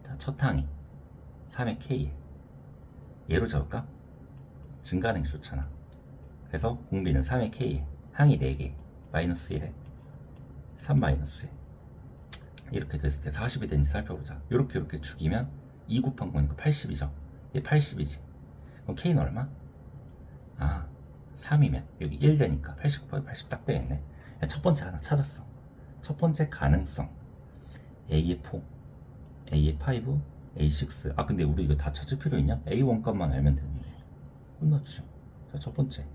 자, 첫 항이 3의 K에 얘로 잡을까? 증가하는 게 좋잖아. 그래서 공비는 3의 K에 항이 4개 마이너스 1에 3 마이너스 1 이렇게 됐을 때 40이 되는지 살펴보자. 이렇게 죽이면 2 곱한 거니까 80이죠. 얘 80이지. 그럼 K는 얼마? 3이면 여기 1 되니까 80 곱하기 80 딱 되겠네. 첫 번째 하나 찾았어. 첫 번째 가능성 A의 4, A의 5, A6 근데 우리 이거 다 찾을 필요 있냐? A1 값만 알면 되는데 끝났죠. 자, 첫 번째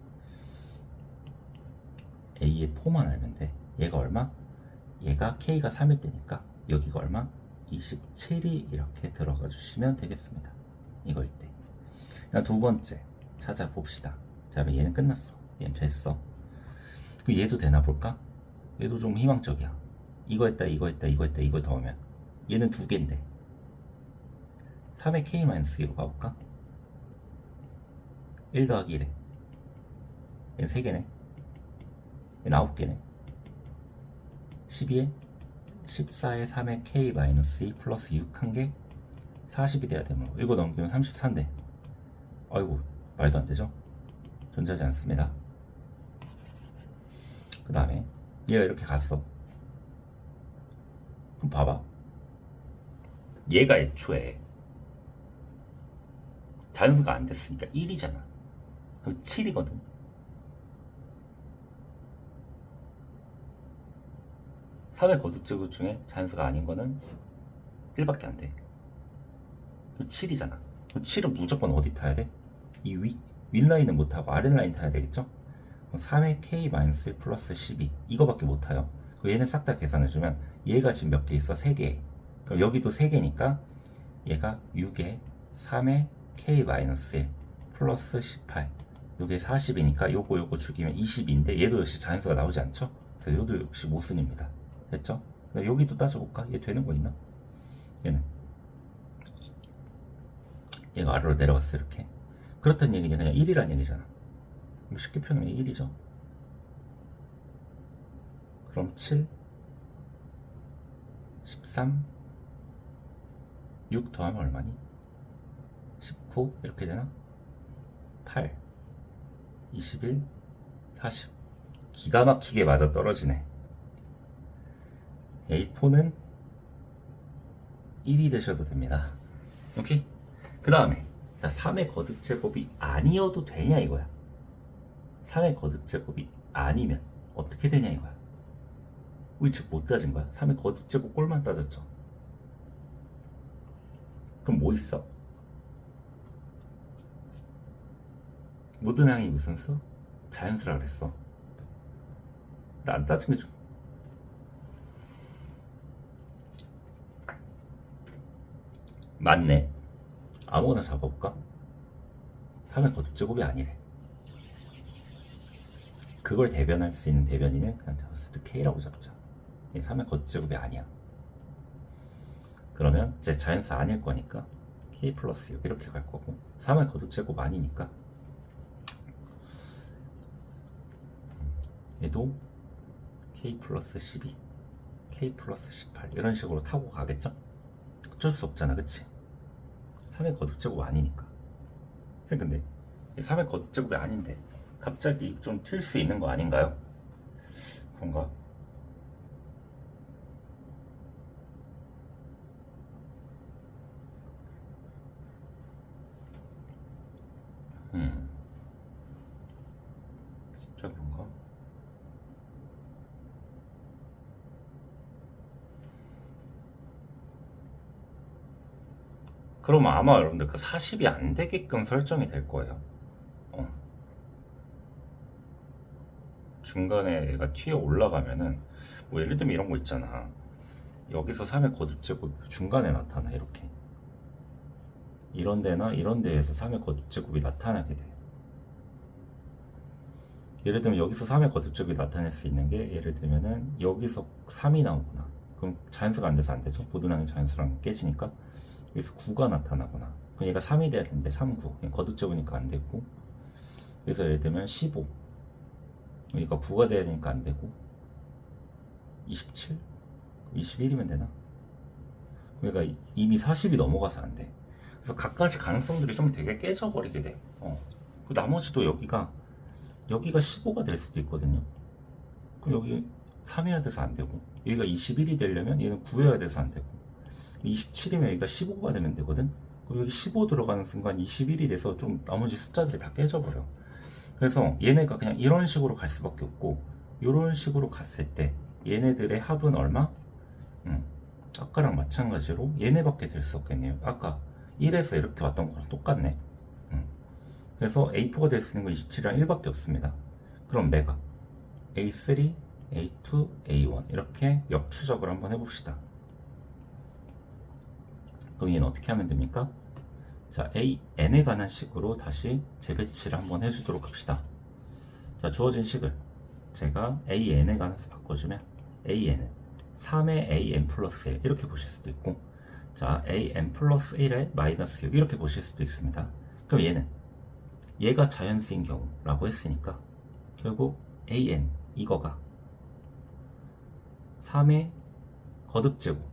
A의 4만 알면 돼. 얘가 얼마? 얘가 K가 3일 때니까 여기가 얼마? 27이 이렇게 들어가 주시면 되겠습니다. 이거일 때. 자, 두 번째 찾아봅시다. 자, 그럼 얘는 끝났어. 얘는 됐어. 그럼 얘도 되나 볼까? 얘도 좀 희망적이야. 이거 했다 이거 더하면 얘는 두 개인데 3의 K-2로 가볼까? 1 더하기 1에 얘는 3개네. 얘는 9개네. 12에 14에 3에 K-2 플러스 6 한 개 40이 돼야 되므로 이거 넘기면 34인데 아이고 말도 안 되죠? 존재하지 않습니다. 그 다음에 얘가 이렇게 갔어. 그럼 봐봐. 얘가 애초에 자연수가 안 됐으니까 1이잖아. 그럼 7이거든. 3의 거듭제곱 중에 자연수가 아닌 거는 1밖에 안 돼. 7이잖아. 7은 무조건 어디 타야 돼? 이 윗라인은 못 타고 아랫라인 타야 되겠죠? 3의 K-1 플러스 12 이거밖에 못 타요. 얘는 싹 다 계산해주면 얘가 지금 몇 개 있어? 3개. 그럼 여기도 3개니까 얘가 6에 3의 K-1 플러스 18 요게 40이니까 요거 죽이면 20인데 얘도 역시 자연수가 나오지 않죠? 그래서 얘도 역시 모순입니다. 됐죠? 여기도 따져볼까? 얘 되는 거 있나? 얘는 얘가 아래로 내려왔어 이렇게. 그렇다는 얘기는 그냥 1이란 얘기잖아. 뭐 쉽게 표현하면 1이죠. 그럼 7, 13, 6 더하면 얼마니? 19 이렇게 되나? 8, 21, 40. 기가 막히게 맞아 떨어지네. A4는 1이 되셔도 됩니다. 오케이? 그 다음에 3의 거듭제곱이 아니어도 되냐 이거야. 3의 거듭제곱이 아니면 어떻게 되냐 이거야. 우리 즉 못 따진 거야. 3의 거듭제곱 꼴만 따졌죠. 그럼 뭐 있어? 모든 항이 무슨 수? 자연수라 그랬어. 나 안 따진 게 좀. 맞네. 아무거나 잡아볼까? 3의 거듭제곱이 아니래. 그걸 대변할 수 있는 대변인은 그냥 저스트 K라고 잡자. 3의 거듭제곱이 아니야. 그러면 이제 자연수 아닐 거니까 K 플러스 6 이렇게 갈 거고, 3의 거듭제곱 아니니까 얘도 K 플러스 12, K 플러스 18 이런 식으로 타고 가겠죠? 어쩔 수 없잖아, 그치? 3의 거듭제곱 아니니까. 선생님 근데 3의 거듭제곱이 아닌데 갑자기 좀 튈 수 있는 거 아닌가요? 그런가? 진짜 그런가? 그러면 아마 여러분들 그 40이 안 되게끔 설정이 될 거예요. 중간에 얘가 튀어 올라가면은 뭐 예를 들면 이런 거 있잖아. 여기서 3의 거듭제곱 중간에 나타나 이렇게. 이런 데나 이런 데에서 3의 거듭제곱이 나타나게 돼. 예를 들면 여기서 3의 거듭제곱이 나타낼 수 있는 게, 예를 들면은 여기서 3이 나오거나, 그럼 자연수가 안 돼서 안 되죠. 모든항이 자연수랑 깨지니까 여기서 9가 나타나거나, 그럼 얘가 3이 돼야 되는데 3, 9 거듭제곱이니까 안 되고, 그래서 예를 들면 15 여기가 9가 돼야 되니까 안 되고, 27 21이면 되나? 그러니까 이미 40이 넘어가서 안 돼. 그래서 각가지 가능성들이 좀 되게 깨져버리게 돼. 그 나머지도 여기가 15가 될 수도 있거든요. 그럼 여기 3이어야 돼서 안 되고, 여기가 21이 되려면 얘는 9여야 돼서 안 되고, 27이면 여기가 15가 되면 되거든. 그리고 여기 15 들어가는 순간 21이 돼서 좀 나머지 숫자들이 다 깨져버려. 그래서 얘네가 그냥 이런 식으로 갈 수밖에 없고, 이런 식으로 갔을 때 얘네들의 합은 얼마? 아까랑 마찬가지로 얘네밖에 될 수 없겠네요. 아까 1에서 이렇게 왔던 거랑 똑같네. 그래서 A4가 될 수 있는 건 27이랑 1밖에 없습니다. 그럼 내가 A3, A2, A1 이렇게 역추적을 한번 해봅시다. 그럼 얘는 어떻게 하면 됩니까? 자, AN에 관한 식으로 다시 재배치를 한번 해주도록 합시다. 자, 주어진 식을 제가 AN에 관해서 바꿔주면 AN은 3의 AN 플러스 1 이렇게 보실 수도 있고, 자, AN 플러스 1에 마이너스 6 이렇게 보실 수도 있습니다. 그럼 얘가 자연수인 경우라고 했으니까 결국 AN 이거가 3의 거듭제곱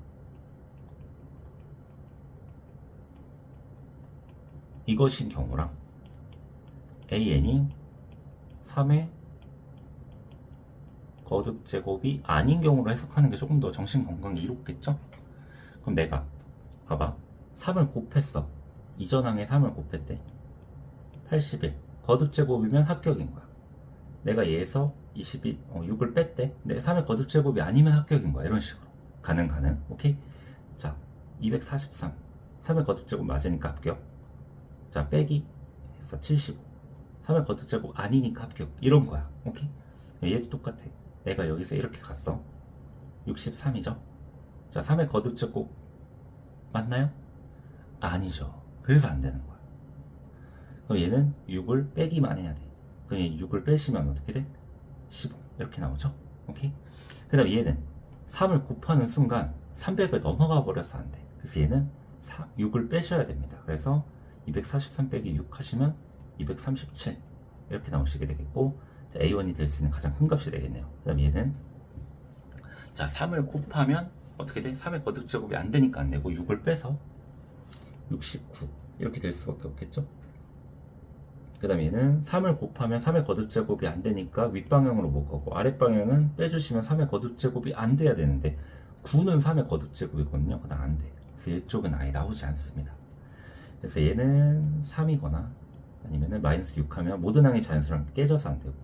이것인 경우랑 AN이 3의 거듭제곱이 아닌 경우로 해석하는 게 조금 더 정신건강에 이롭겠죠? 그럼 내가 봐봐, 3을 곱했어. 이전 항에 3을 곱했대. 81 거듭제곱이면 합격인 거야. 내가 얘에서 6을 뺐대. 근데 3의 거듭제곱이 아니면 합격인 거야. 이런 식으로 가능. 오케이? 자, 243 3의 거듭제곱 맞으니까 합격. 자, 빼기 했어. 75 3의 거듭제곱 아니니까 합격. 이런 거야. 오케이? 얘도 똑같아. 내가 여기서 이렇게 갔어. 63이죠? 자, 3의 거듭제곱 맞나요? 아니죠. 그래서 안 되는 거야. 그럼 얘는 6을 빼기만 해야 돼. 그럼 얘 6을 빼시면 어떻게 돼? 15 이렇게 나오죠? 오케이? 그 다음에 얘는 3을 곱하는 순간 300을 넘어가 버려서 안 돼. 그래서 얘는 6을 빼셔야 됩니다. 그래서 243 빼기 6 하시면 237 이렇게 나오시게 되겠고, 자, A1이 될 수 있는 가장 큰 값이 되겠네요. 그 다음 얘는 자 3을 곱하면 어떻게 돼? 3의 거듭제곱이 안 되니까 안 되고 6을 빼서 69 이렇게 될 수밖에 없겠죠. 그 다음 얘는 3을 곱하면 3의 거듭제곱이 안 되니까 윗방향으로 못 가고 아랫방향은 빼주시면 3의 거듭제곱이 안 돼야 되는데 9는 3의 거듭제곱이거든요. 그다음 안 돼. 그래서 이쪽은 아예 나오지 않습니다. 그래서 얘는 3이거나 아니면은 마이너스 6 하면 모든 항이 자연스럽게 깨져서 안 되고,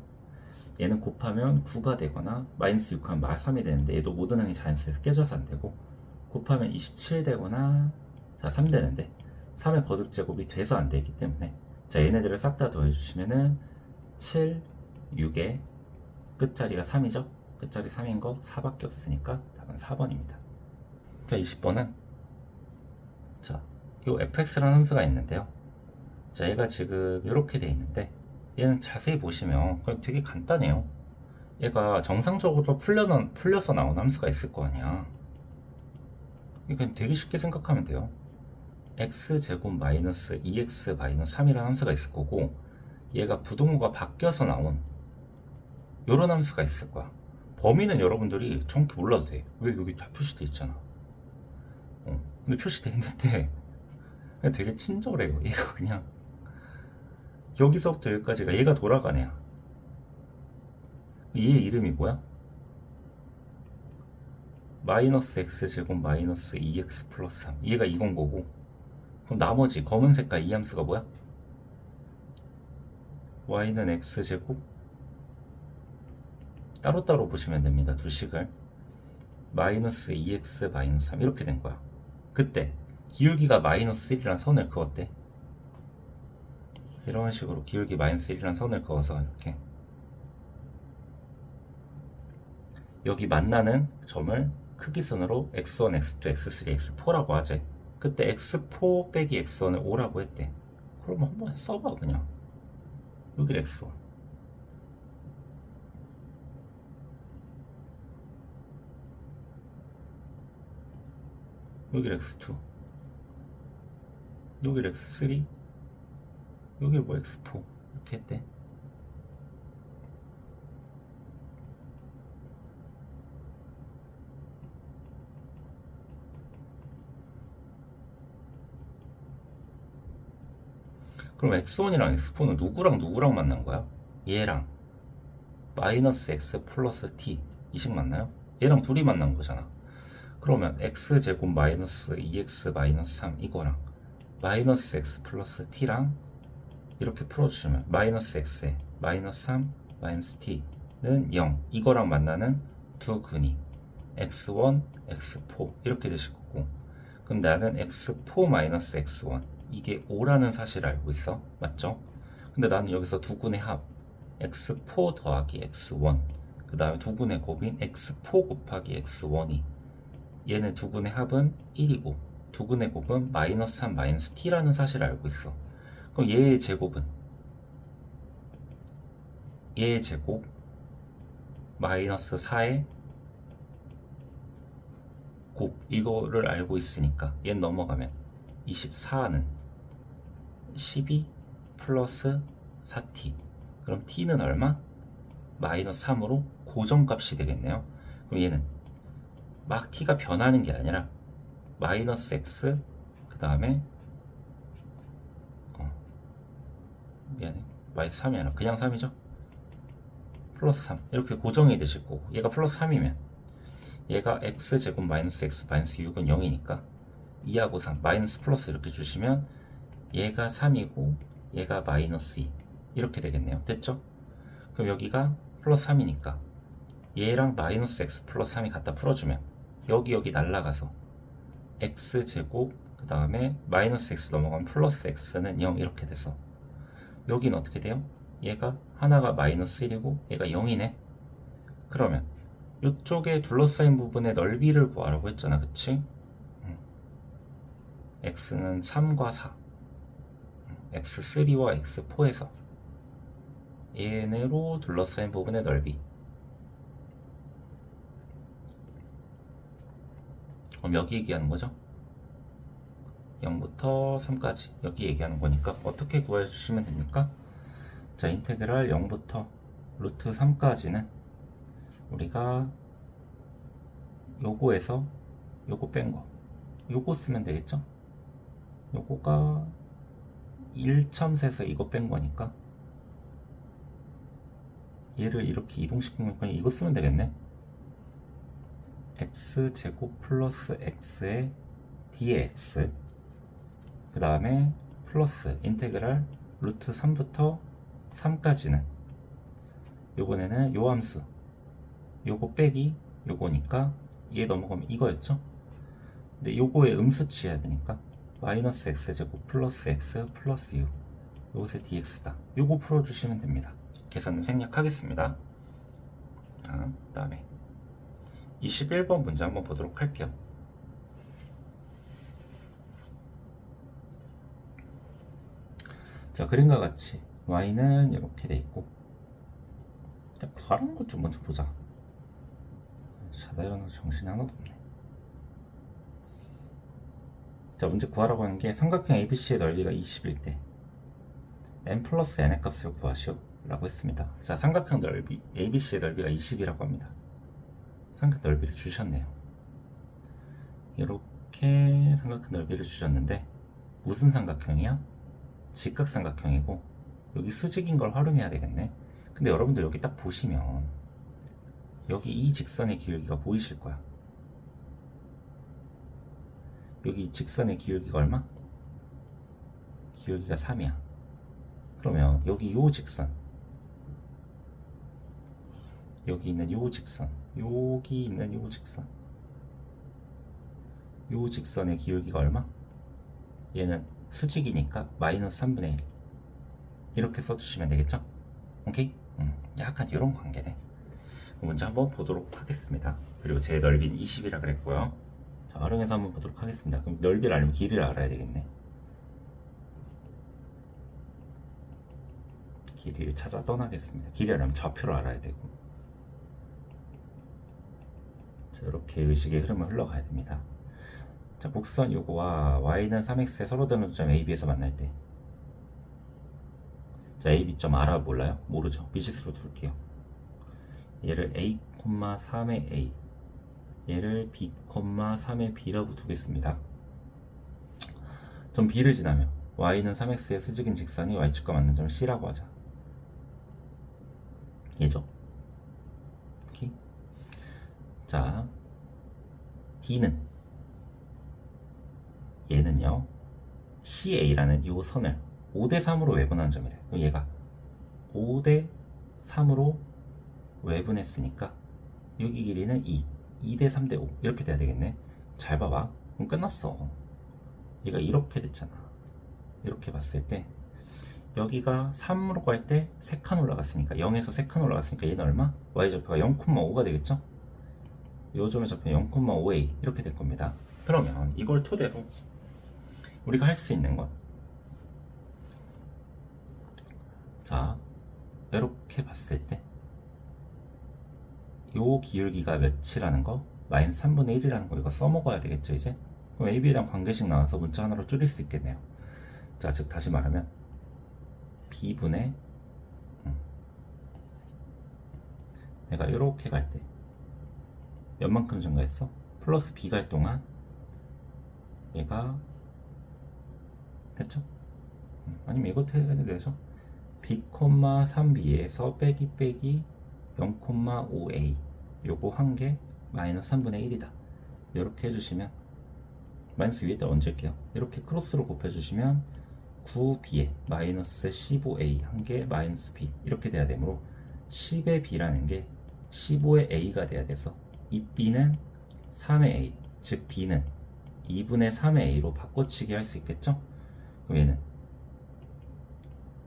얘는 곱하면 9가 되거나 마이너스 6 하면 3이 되는데 얘도 모든 항이 자연스럽게 깨져서 안 되고, 곱하면 27 되거나 자 3 되는데 3의 거듭제곱이 돼서 안 되기 때문에, 자 얘네들을 싹 다 더해주시면은 7, 6에 끝자리가 3이죠. 끝자리 3인 거 4밖에 없으니까 답은 4번입니다. 자 20번은 자 요 fx라는 함수가 있는데요. 자 얘가 지금 이렇게 돼 있는데 얘는 자세히 보시면 그냥 되게 간단해요. 얘가 정상적으로 풀려서 나온 함수가 있을 거 아니야. 이건 되게 쉽게 생각하면 돼요. x제곱 마이너스 2x 마이너스 3이라는 함수가 있을 거고, 얘가 부동호가 바뀌어서 나온 요런 함수가 있을 거야. 범위는 여러분들이 정확히 몰라도 돼. 왜 여기 다 표시돼 있잖아. 근데 표시돼 있는데 그냥 되게 친절해요. 얘가 그냥 여기서부터 여기까지가 얘가 돌아간 애야. 얘 이름이 뭐야? 마이너스 x제곱 마이너스 2x 플러스 3. 얘가 이건 거고, 그럼 나머지 검은 색깔 이 함수가 뭐야? y는 x제곱, 따로따로 보시면 됩니다. 두 식을 마이너스 2x 마이너스 3 이렇게 된 거야. 그때 기울기가 마이너스 1이란 선을 그었대. 이런 식으로 기울기 마이너스 1이란 선을 그어서 이렇게 여기 만나는 점을 크기선으로 x1, x2, x3, x4라고 하지. 그때 x4 빼기 x1을 5라고 했대. 그럼 한번 써봐 그냥. 여기 x1, 여기 x2, 여기 x3, 여기 뭐 x4 이렇게 했대. 그럼 x1이랑 x4는 누구랑 만난 거야? 얘랑 마이너스 x 플러스 t 이식 맞나요? 얘랑 둘이 만난 거잖아. 그러면 x제곱 마이너스 2x 마이너스 3 이거랑 마이너스 x 플러스 t랑 이렇게 풀어주시면 마이너스 x에 마이너스 3 마이너스 t는 0, 이거랑 만나는 두 근이 x1, x4 이렇게 되실 거고, 그럼 나는 x4 마이너스 x1 이게 5라는 사실을 알고 있어. 맞죠? 근데 나는 여기서 두 근의 합 x4 더하기 x1, 그 다음에 두 근의 곱인 x4 곱하기 x1이, 얘는 두 근의 합은 1이고 두 근의 곱은 마이너스 3 마이너스 t라는 사실을 알고 있어. 그럼 얘의 제곱은 얘의 제곱 마이너스 4의 곱, 이거를 알고 있으니까 얘는 넘어가면 24는 12 플러스 4t. 그럼 t는 얼마? 마이너스 3으로 고정값이 되겠네요. 그럼 얘는 막 t가 변하는 게 아니라 마이너스 x 그 다음에 미안해, 마이너스 3이 아니라 그냥 3이죠. 플러스 3 이렇게 고정이 되실 거고, 얘가 플러스 3이면 얘가 x제곱 마이너스 x 마이너스 6은 0이니까 2하고 3 마이너스 플러스 이렇게 주시면 얘가 3이고 얘가 마이너스 2 이렇게 되겠네요. 됐죠? 그럼 여기가 플러스 3이니까 얘랑 마이너스 x 플러스 3이 갖다 풀어주면 여기 날라가서 x제곱 그 다음에 마이너스 x 넘어가면 플러스 x는 0 이렇게 돼서 여기는 어떻게 돼요? 얘가 하나가 마이너스 1이고 얘가 0이네. 그러면 이쪽에 둘러싸인 부분의 넓이를 구하라고 했잖아. 그치? x는 3과 4, x3와 x4에서 얘네로 둘러싸인 부분의 넓이. 그럼 여기 얘기하는 거죠? 0부터 3까지 여기 얘기하는 거니까 어떻게 구해 주시면 됩니까? 자, 인테그랄 0부터 루트 3까지는 우리가 요거에서 요거 뺀 거 요거 쓰면 되겠죠? 요거가 1첨에서 이거 뺀 거니까 얘를 이렇게 이동시킨 거니까 이거 쓰면 되겠네. x제곱 플러스 x의 dx 그 다음에 플러스 인테그랄 루트 3부터 3까지는 요번에는 요 함수 요거 빼기 요거니까 얘 넘어가면 이거였죠. 근데 요거의 음수 취해야 되니까 마이너스 x제곱 플러스 x 플러스 u 요것의 dx다. 요거 풀어주시면 됩니다. 계산 생략하겠습니다. 그 다음에 21번 문제 한번 보도록 할게요. 자, 그림과 같이 y는 이렇게 돼 있고, 자, 구하라는 것 좀 먼저 보자. 자다 일어나서 정신이 하나도 없네. 자, 문제 구하라고 하는 게 삼각형 ABC의 넓이가 20일 때 n 플러스 n의 값을 구하시오 라고 했습니다. 자, 삼각형 넓이 ABC의 넓이가 20이라고 합니다. 삼각형 넓이를 주셨네요. 이렇게 삼각형 넓이를 주셨는데 무슨 삼각형이야? 직각삼각형이고 여기 수직인 걸 활용해야 되겠네. 근데 여러분들 여기 딱 보시면 여기 이 직선의 기울기가 보이실 거야. 여기 직선의 기울기가 얼마? 기울기가 3이야. 그러면 여기 요 직선, 여기 있는 요 직선, 여기 있는 요 직선, 요 직선의 기울기가 얼마? 얘는 수직이니까 마이너스 3분의 1 이렇게 써주시면 되겠죠? 오케이? 약간 이런 관계네. 먼저 한번 보도록 하겠습니다. 그리고 제 넓이는 20이라 그랬고요. 자, 활용해서 한번 보도록 하겠습니다. 그럼 넓이를 알면 길이를 알아야 되겠네. 길이를 찾아 떠나겠습니다. 길이를 알면 좌표를 알아야 되고. 자, 이렇게 의식의 흐름을 흘러가야 됩니다. 자, 곡선 요거와 y는 3x에 서로 다른 점 AB에서 만날 때, 자, AB.점 알아 몰라요? 모르죠? 미지수로 둘게요. 얘를 a, 3의 a, 얘를 b, 3의 b라고 두겠습니다. 점 b를 지나면 y는 3x의 수직인 직선이 y축과 맞는 점을 c라고 하자. 얘죠? 오케이. 자, d는 얘는요 CA라는 이 선을 5대3으로 외분하는 점이래. 그럼 얘가 5대3으로 외분했으니까 여기 길이는 2대3대5 이렇게 돼야 되겠네. 잘 봐봐. 그럼 끝났어. 얘가 이렇게 됐잖아. 이렇게 봤을 때 여기가 3으로 갈 때 3칸 올라갔으니까 0에서 3칸 올라갔으니까 얘는 얼마? y좌표가 0,5가 되겠죠? 요 점의 좌표는 0,5a 이렇게 될 겁니다. 그러면 이걸 토대로 우리가 할 수 있는 건, 자, 이렇게 봤을 때 요 기울기가 몇이라는 거, 마이너스 3분의 1이라는 거 이거 써먹어야 되겠죠 이제? 그럼 AB에 대한 관계식 나와서 문자 하나로 줄일 수 있겠네요. 자, 즉 다시 말하면 B분의 내가 이렇게 갈 때 몇만큼 증가했어? 플러스 B 갈 동안 얘가 됐죠? 아니면 이것도 해도 되죠? B, 3B에서 빼기 0,5A 요거 한 개 마이너스 3분의 1이다. 이렇게 해주시면 마이너스 위에다 얹을게요. 이렇게 크로스로 곱해주시면 9B에 마이너스 15A 한 개 마이너스 B 이렇게 돼야 되므로 10의 B라는 게 15의 A가 돼야 돼서 이 B는 3의 A, 즉 B는 2분의 3의 A로 바꿔치기 할 수 있겠죠? 그럼 얘는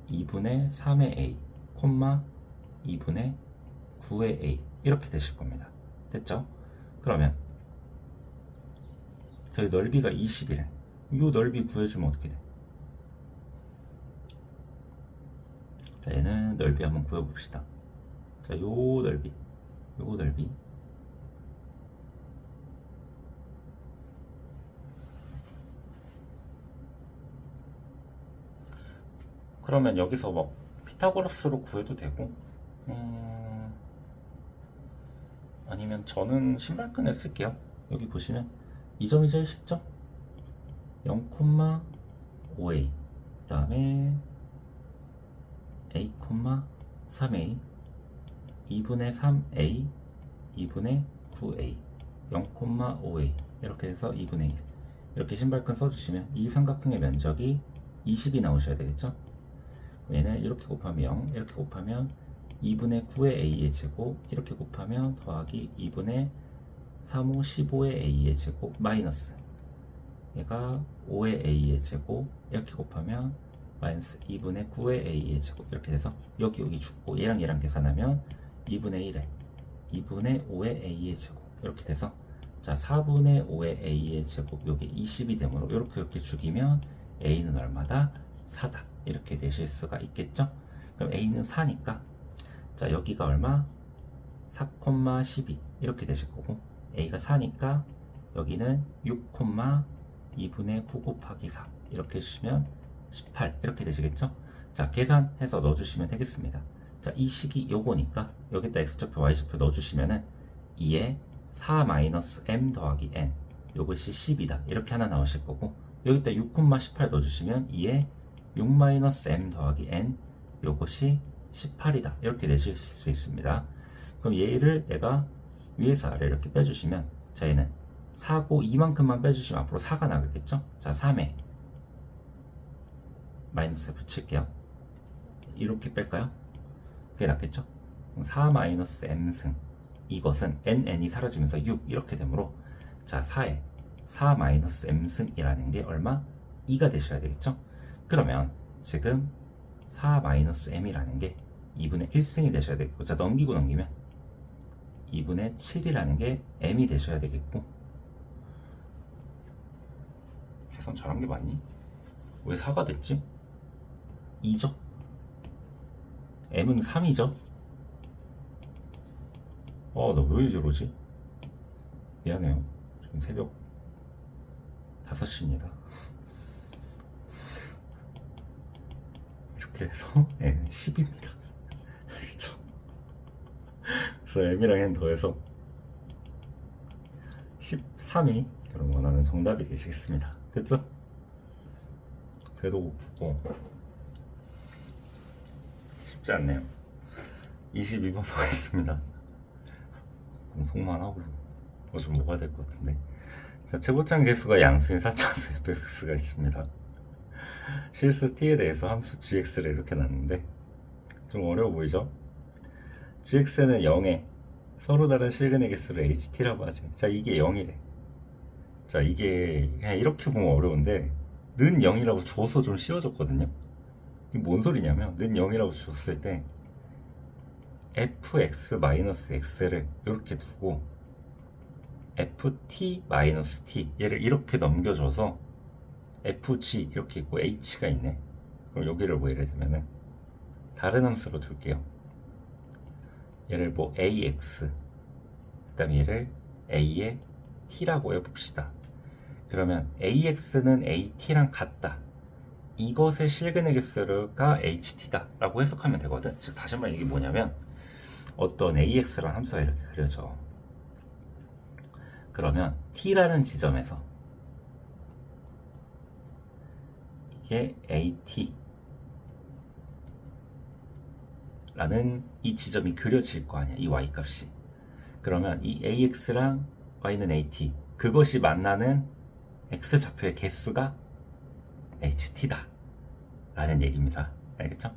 2분의 3의 A, 2분의 9의 A 이렇게 되실 겁니다. 됐죠? 그러면 저희 넓이가 20이래. 이 넓이 구해주면 어떻게 돼? 자, 얘는 넓이 한번 구해봅시다. 자, 요 넓이, 요 넓이. 그러면 여기서 뭐 피타고라스로 구해도 되고, 아니면 저는 신발끈을 쓸게요. 여기 보시면 이 점이 제일 쉽죠? 0,5a, 그 다음에 a, 3a, 2분의 3a, 2분의 9a, 0,5a 이렇게 해서 2분의 1 이렇게 신발끈 써주시면 이 삼각형의 면적이 20이 나오셔야 되겠죠? 얘는 이렇게 곱하면 0, 이렇게 곱하면 2분의 9의 a의 제곱, 이렇게 곱하면 더하기 2분의 3, 5, 15의 a의 제곱 마이너스 얘가 5의 a의 제곱, 이렇게 곱하면 마이너스 2분의 9의 a의 제곱, 이렇게 돼서 여기 죽고 얘랑 계산하면 2분의 1에 2분의 5의 a의 제곱, 이렇게 돼서 자 4분의 5의 a의 제곱, 요게 20이 되므로 이렇게 죽이면 a는 얼마다? 4다. 이렇게 되실 수가 있겠죠? 그럼 a는 4니까 자 여기가 얼마? 4,12 이렇게 되실 거고, a가 4니까 여기는 6,2분의 9 곱하기 4 이렇게 해주시면 18 이렇게 되시겠죠? 자 계산해서 넣어주시면 되겠습니다. 자 이 식이 요거니까 여기다 x좌표 y좌표 넣어주시면은 2에 4-m 더하기 n 요것이 10이다 이렇게 하나 나오실 거고, 여기다 6,18 넣어주시면 2에 6-m 더하기 n 요것이 18이다 이렇게 내실 수 있습니다. 그럼 얘를 내가 위에서 아래 이렇게 빼주시면 자 얘는 4고 이만큼만 빼주시면 앞으로 4가 나가겠죠? 자 3에 마이너스 붙일게요. 이렇게 뺄까요? 그게 낫겠죠? 4-m승 이것은 n이 사라지면서 6 이렇게 되므로 자 4에 4-m승이라는 게 얼마? 2가 되셔야 되겠죠? 그러면 지금 4-m이라는 게 2분의 1승이 되셔야 되겠고, 자 넘기면 2분의 7이라는 게 m이 되셔야 되겠고, 계산 잘한 게 맞니? 왜 4가 됐지? 2죠? m은 3이죠? 나 왜 저러지? 미안해요. 지금 새벽 5시입니다. 이렇게 해서 n은 10입니다. 알겠죠? 그래서 m이랑 n 더해서 13이 여러분 원하는 정답이 되시겠습니다. 됐죠? 그래도 쉽지 않네요. 22번 보겠습니다. 방송만 하고 좀 먹어야 될 것 같은데. 자, 최고점 개수가 양수인 4차함수 fx가 있습니다. 실수 t에 대해서 함수 gx를 이렇게 놨는데 좀 어려워 보이죠? gx는 0에 서로 다른 실근의 개수를 ht라고 하지. 자 이게 0이래. 자 이게 그냥 이렇게 보면 어려운데 는 0이라고 줘서 좀 쉬워졌거든요. 이게 뭔 소리냐면 는 0이라고 줬을 때 fx-x를 이렇게 두고 ft-t 얘를 이렇게 넘겨줘서 fg 이렇게 있고 h가 있네. 그럼 여기를 뭐 예를 들면은 다른 함수로 둘게요. 얘를 뭐 ax 그 다음에 얘를 a의 t라고 해봅시다. 그러면 ax는 at랑 같다. 이것의 실근의 개수가 ht다 라고 해석하면 되거든. 즉 다시 한번 이게 뭐냐면 어떤 ax라는 함수가 이렇게 그려져. 그러면 t라는 지점에서 이게 at 라는 이 지점이 그려질 거 아니야, 이 y값이. 그러면 이 ax랑 y는 at, 그것이 만나는 x좌표의 개수가 ht다 라는 얘기입니다. 알겠죠?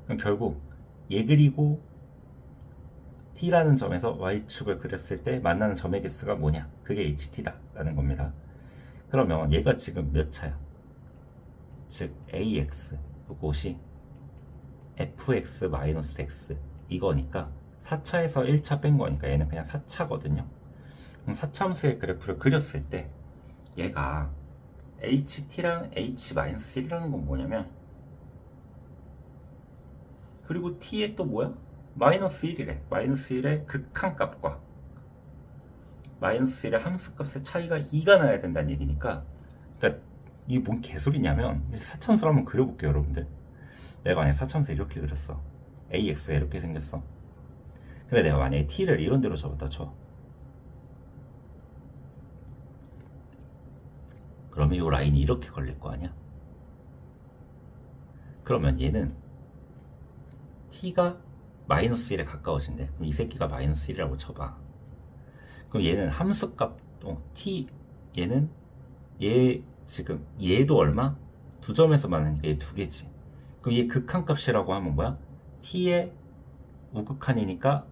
그럼 결국 얘 그리고 t라는 점에서 y축을 그렸을 때 만나는 점의 개수가 뭐냐? 그게 ht다 라는 겁니다. 그러면 얘가 지금 몇 차야? 즉 ax 이것이 fx-x 이거니까 4차에서 1차 뺀 거니까 얘는 그냥 4차거든요. 그럼 4차 함수의 그래프를 그렸을 때 얘가 ht랑 h-1이라는 건 뭐냐면, 그리고 t에 또 뭐야? 마이너스 1이래. 마이너스 1의 극한값과 마이너스 1의 함수값의 차이가 2가 나야 된다는 얘기니까, 그러니까 이게 뭔 개소리냐면 4차함수를 한번 그려볼게요 여러분들. 내가 만약에 사참수 이렇게 그렸어. AX가 이렇게 생겼어. 근데 내가 만약에 T를 이런 데로 잡았다 쳐. 그러면 이 라인이 이렇게 걸릴 거 아니야? 그러면 얘는 T가 마이너스 1에 가까워진대. 그럼 이 새끼가 마이너스 1이라고 쳐봐. 그럼 얘는 함수값 T 얘는 얘 지금 얘도 얼마? 2점에서 만나니까 얘 2개지. 그럼 얘 극한값이라고 하면 뭐야? T의 우극한이니까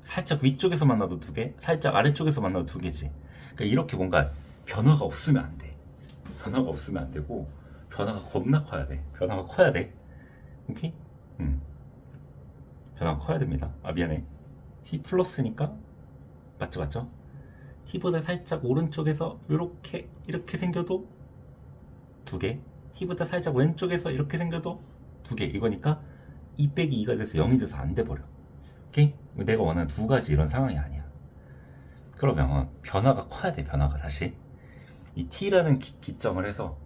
살짝 위쪽에서 만나도 2개, 살짝 아래쪽에서 만나도 2개지. 그러니까 이렇게 뭔가 변화가 없으면 안 돼. 변화가 없으면 안 되고 변화가 겁나 커야 돼. 변화가 커야 돼. 오케이? 변화가 커야 됩니다. 아 미안해. T 플러스니까 맞죠? T보다 살짝 오른쪽에서 이렇게 생겨도 2개. T보다 살짝 왼쪽에서 이렇게 생겨도 2개. 이거니까 2 빼기 2가 돼서 0이 돼서 안 돼버려. 오케이? 내가 원하는 2가지 이런 상황이 아니야. 그러면 변화가 커야 돼. 변화가 다시 이 T라는 기점을 해서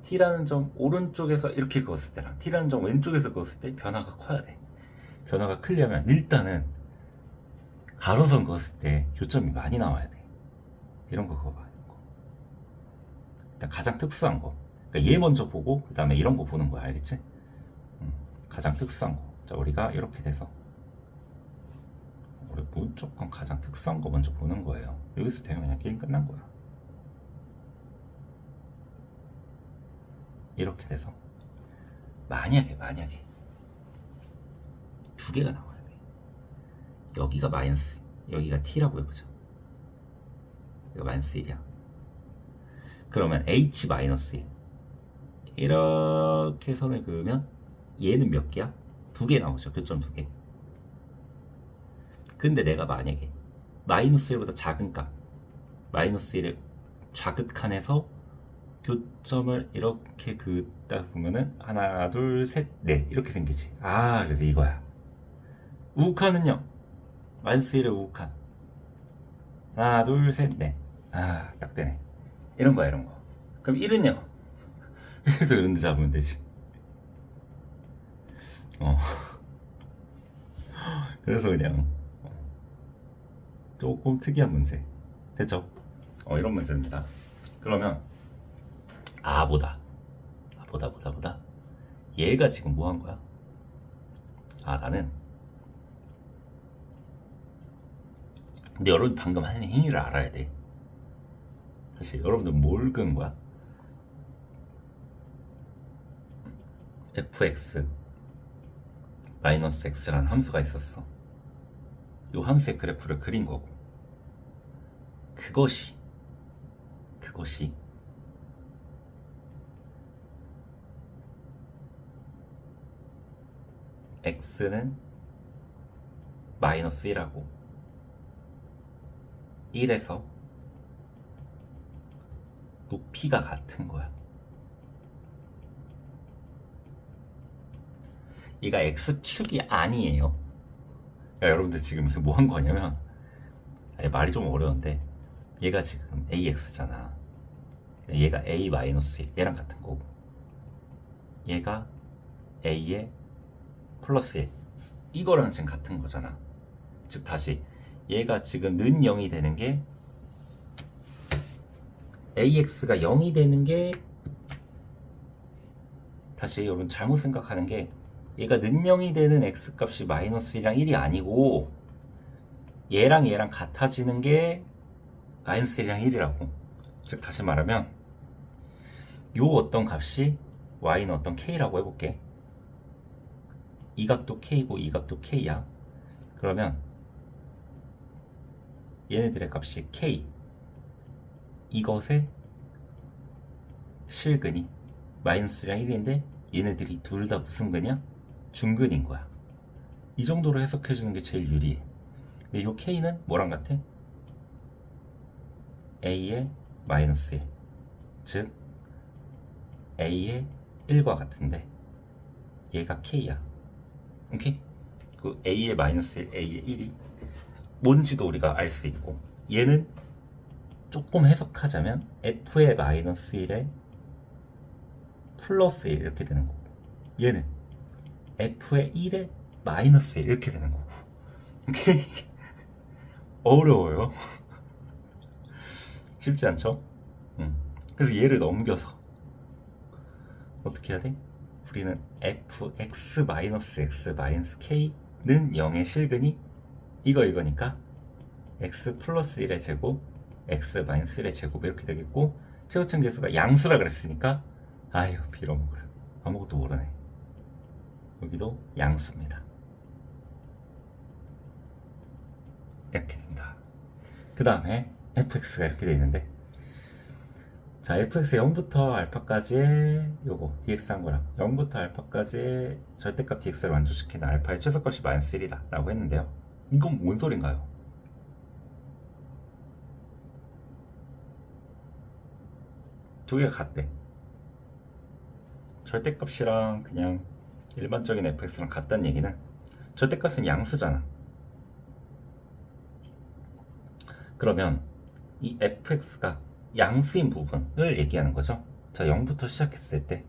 T라는 점 오른쪽에서 이렇게 그었을 때랑 T라는 점 왼쪽에서 그었을 때 변화가 커야 돼. 변화가 크려면 일단은 가로선 그었을 때 교점이 많이 나와야 돼. 이런 거 그거 봐. 일단 가장 특수한 거. 그러니까 얘 먼저 보고 그 다음에 이런 거 보는 거야. 알겠지? 가장 특수한 거. 자, 우리가 이렇게 돼서 우리 무조건 가장 특수한 거 먼저 보는 거예요. 여기서 되면 그냥 게임 끝난 거야. 이렇게 돼서 만약에 2개가 나와야 돼. 여기가 마이너스, 여기가 T라고 해보자. 여기가 마이너스 1이야. 그러면 H 마이너스 1 이렇게 선을 그으면 얘는 몇 개야? 2개 나오죠. 교점 2개. 근데 내가 만약에 마이너스 1보다 작은 값 마이너스 1의 좌극한에서 교점을 이렇게 그다 보면은 하나 둘 셋 넷 이렇게 생기지. 아 그래서 이거야. 우극한은요 마이너스 1의 우극한 하나 둘 셋 넷. 아 딱 되네. 이런 거야 이런 거. 그럼 1은요 그래도 이런 데 잡으면 되지. 그래서 그냥 조금 특이한 문제 됐죠? 이런 문제입니다. 그러면 보다 얘가 지금 뭐 한 거야? 나는 근데 여러분 방금 한 행위를 알아야 돼. 사실 여러분들 뭘 그은 거야? fx 마이너스 x라는 함수가 있었어. 이 함수의 그래프를 그린 거고 그것이 x는 마이너스 1하고 1에서 높이가 같은 거야. 얘가 x축이 아니에요. 그러니까 여러분들 지금 뭐 한 거냐면 말이 좀 어려운데 얘가 지금 ax잖아. 얘가 a-1 얘랑 같은 거고 얘가 a의 플러스 1 이거랑 지금 같은 거잖아. 즉 다시 얘가 지금 는 0이 되는 게 ax가 0이 되는 게 다시 여러분 잘못 생각하는 게 얘가 는 0이 되는 x값이 마이너스 1이랑 1이 아니고 얘랑 같아지는 게 마이너스 1이랑 1이라고. 즉 다시 말하면 요 어떤 값이 y는 어떤 k라고 해볼게. 이 값도 k고 이 값도 k야. 그러면 얘네들의 값이 k 이것의 실근이 마이너스랑 1인데 얘네들이 둘 다 무슨 근이야? 중근인 거야. 이 정도로 해석해주는 게 제일 유리해. 근데 이 k는 뭐랑 같아? a의 마이너스 1 즉 a의 1과 같은데 얘가 k야. 오케이? 그 a의 마이너스 1, a의 1이 뭔지도 우리가 알 수 있고 얘는 조금 해석하자면 f의 마이너스 1에 플러스 1 이렇게 되는 거고 얘는 f의 1에 마이너스 1 이렇게 되는 거고. 오케이? 어려워요. 쉽지 않죠? 그래서 얘를 넘겨서 어떻게 해야 돼? 우리는 fx-x-k는 0의 실근이 이거니까 x 플러스 1의 제곱 x-1의 제곱 이렇게 되겠고, 최고점 계수가 양수라 그랬으니까 아유 빌어먹을, 아무것도 모르네. 여기도 양수입니다. 이렇게 된다. 그 다음에 fx가 이렇게 돼 있는데, 자 fx 0부터 알파까지의 요거 dx 한 거랑 0부터 알파까지의 절대값 dx를 만족시키는 알파의 최소값이 마이너스 1이다 라고 했는데요. 이건 뭔 소린가요? 두 개가 같대. 절대값이랑 그냥 일반적인 fx랑 같다는 얘기는, 절대값은 양수잖아. 그러면 이 fx가 양수인 부분을 얘기하는 거죠. 자 0부터 시작했을 때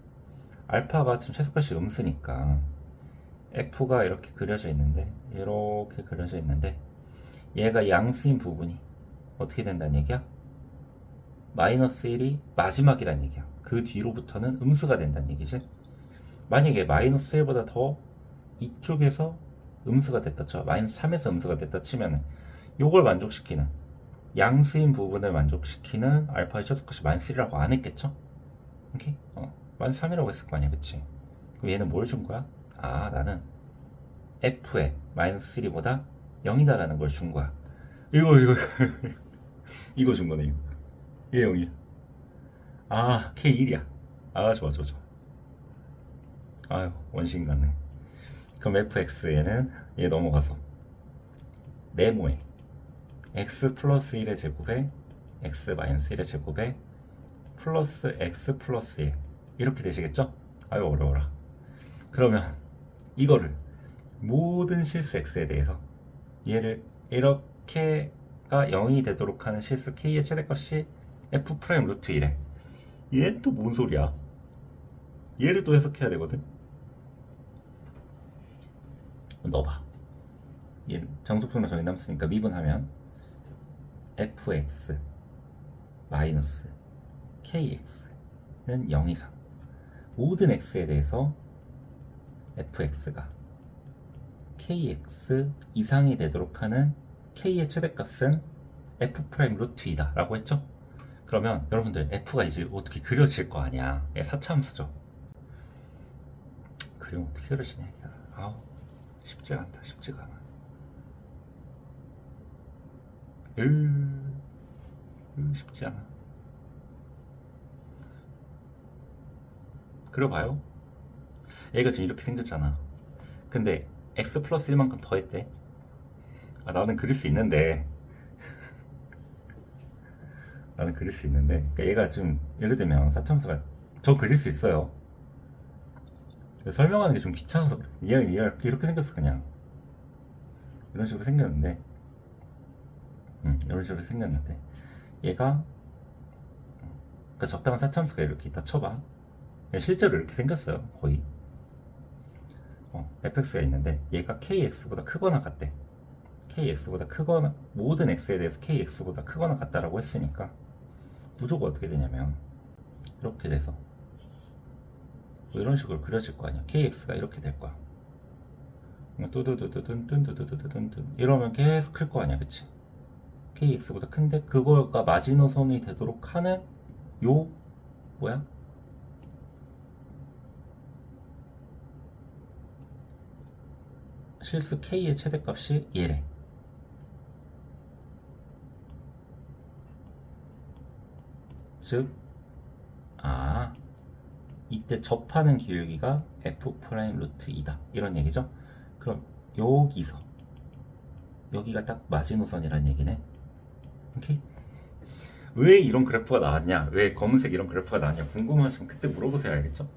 알파가 지금 최소값이 음수니까 f가 이렇게 그려져 있는데, 이렇게 그려져 있는데, 얘가 양수인 부분이 어떻게 된다는 얘기야? 마이너스 1이 마지막이란 얘기야. 그 뒤로부터는 음수가 된다는 얘기지. 만약에 마이너스 1보다 더 이쪽에서 음수가 됐다 쳐, 마이너스 3에서 음수가 됐다 치면은 요걸 만족시키는, 양수인 부분을 만족시키는 알파의 최소값이 마이너스 1이라고 안 했겠죠? 오케이? 마이너스 3이라고 했을 거 아니야, 그치? 그럼 얘는 뭘 준 거야? 아, 나는 f의 마이너스 3보다 0이다 라는 걸 준 거야. 이거 이거 준 거네. 이거 얘 0이야. 아, k 1이야. 아, 좋아. 아유, 원신 같네. 그럼 fx에는 얘 넘어가서 네모에 x 플러스 1의 제곱에 x 마이너스 1의 제곱에 플러스 x 플러스 1 이렇게 되시겠죠? 아유 어려워라. 그러면 이거를 모든 실수 x에 대해서 얘를 이렇게가 0이 되도록 하는 실수 k의 최대값이 f 프라임 루트 1에, 얘는 또 뭔 소리야? 얘를 또 해석해야 되거든. 넣어봐. 얘는 정속분으로 정의 남았으니까 미분하면 fx 마이너스 kx는 0 이상, 모든 x에 대해서 fx가 kx 이상이 되도록 하는 k의 최대값은 f 프라임 루트 2다 라고 했죠. 그러면 여러분들 f가 이제 어떻게 그려질 거 아니야. 사차함수죠. 그리고 어떻게 그려지냐. 아우 쉽지가 않다. 쉽지가 않아. 쉽지 않아. 그려봐요. 얘가 지금 이렇게 생겼잖아. 근데 x 플러스 1만큼 더했대. 아, 나는 그릴 수 있는데 그러니까 얘가 좀 예를 들면 사차함수가 저 그릴 수 있어요. 설명하는 게 좀 귀찮아서 그래. 얘가 이렇게 생겼어. 그냥 이런 식으로 생겼는데, 이런 식으로 생겼는데 얘가, 그러니까 적당한 사차함수가 이렇게 있다 쳐봐. 실제로 이렇게 생겼어요. 거의 fx가 있는데 얘가 kx보다 크거나 같대. kx보다 크거나, 모든 x에 대해서 kx보다 크거나 같다라고 했으니까 무조건 어떻게 되냐면 이렇게 돼서 뭐 이런 식으로 그려질 거 아니야. kx가 이렇게 될 거야. 뚜두두두둔 이러면 계속 클 거 아니야, 그치? kx보다 큰데 그거가 마지노선이 되도록 하는 요 뭐야? 실수 k의 최대값이 얘래. 즉, 이때 접하는 기울기가 f 프라임 루트 2다 이런 얘기죠. 그럼 여기가 딱 마지노선이란 얘기네. 오케이? 왜 이런 그래프가 나왔냐, 왜 검은색 이런 그래프가 나왔냐 궁금하시면 그때 물어보세요. 알겠죠?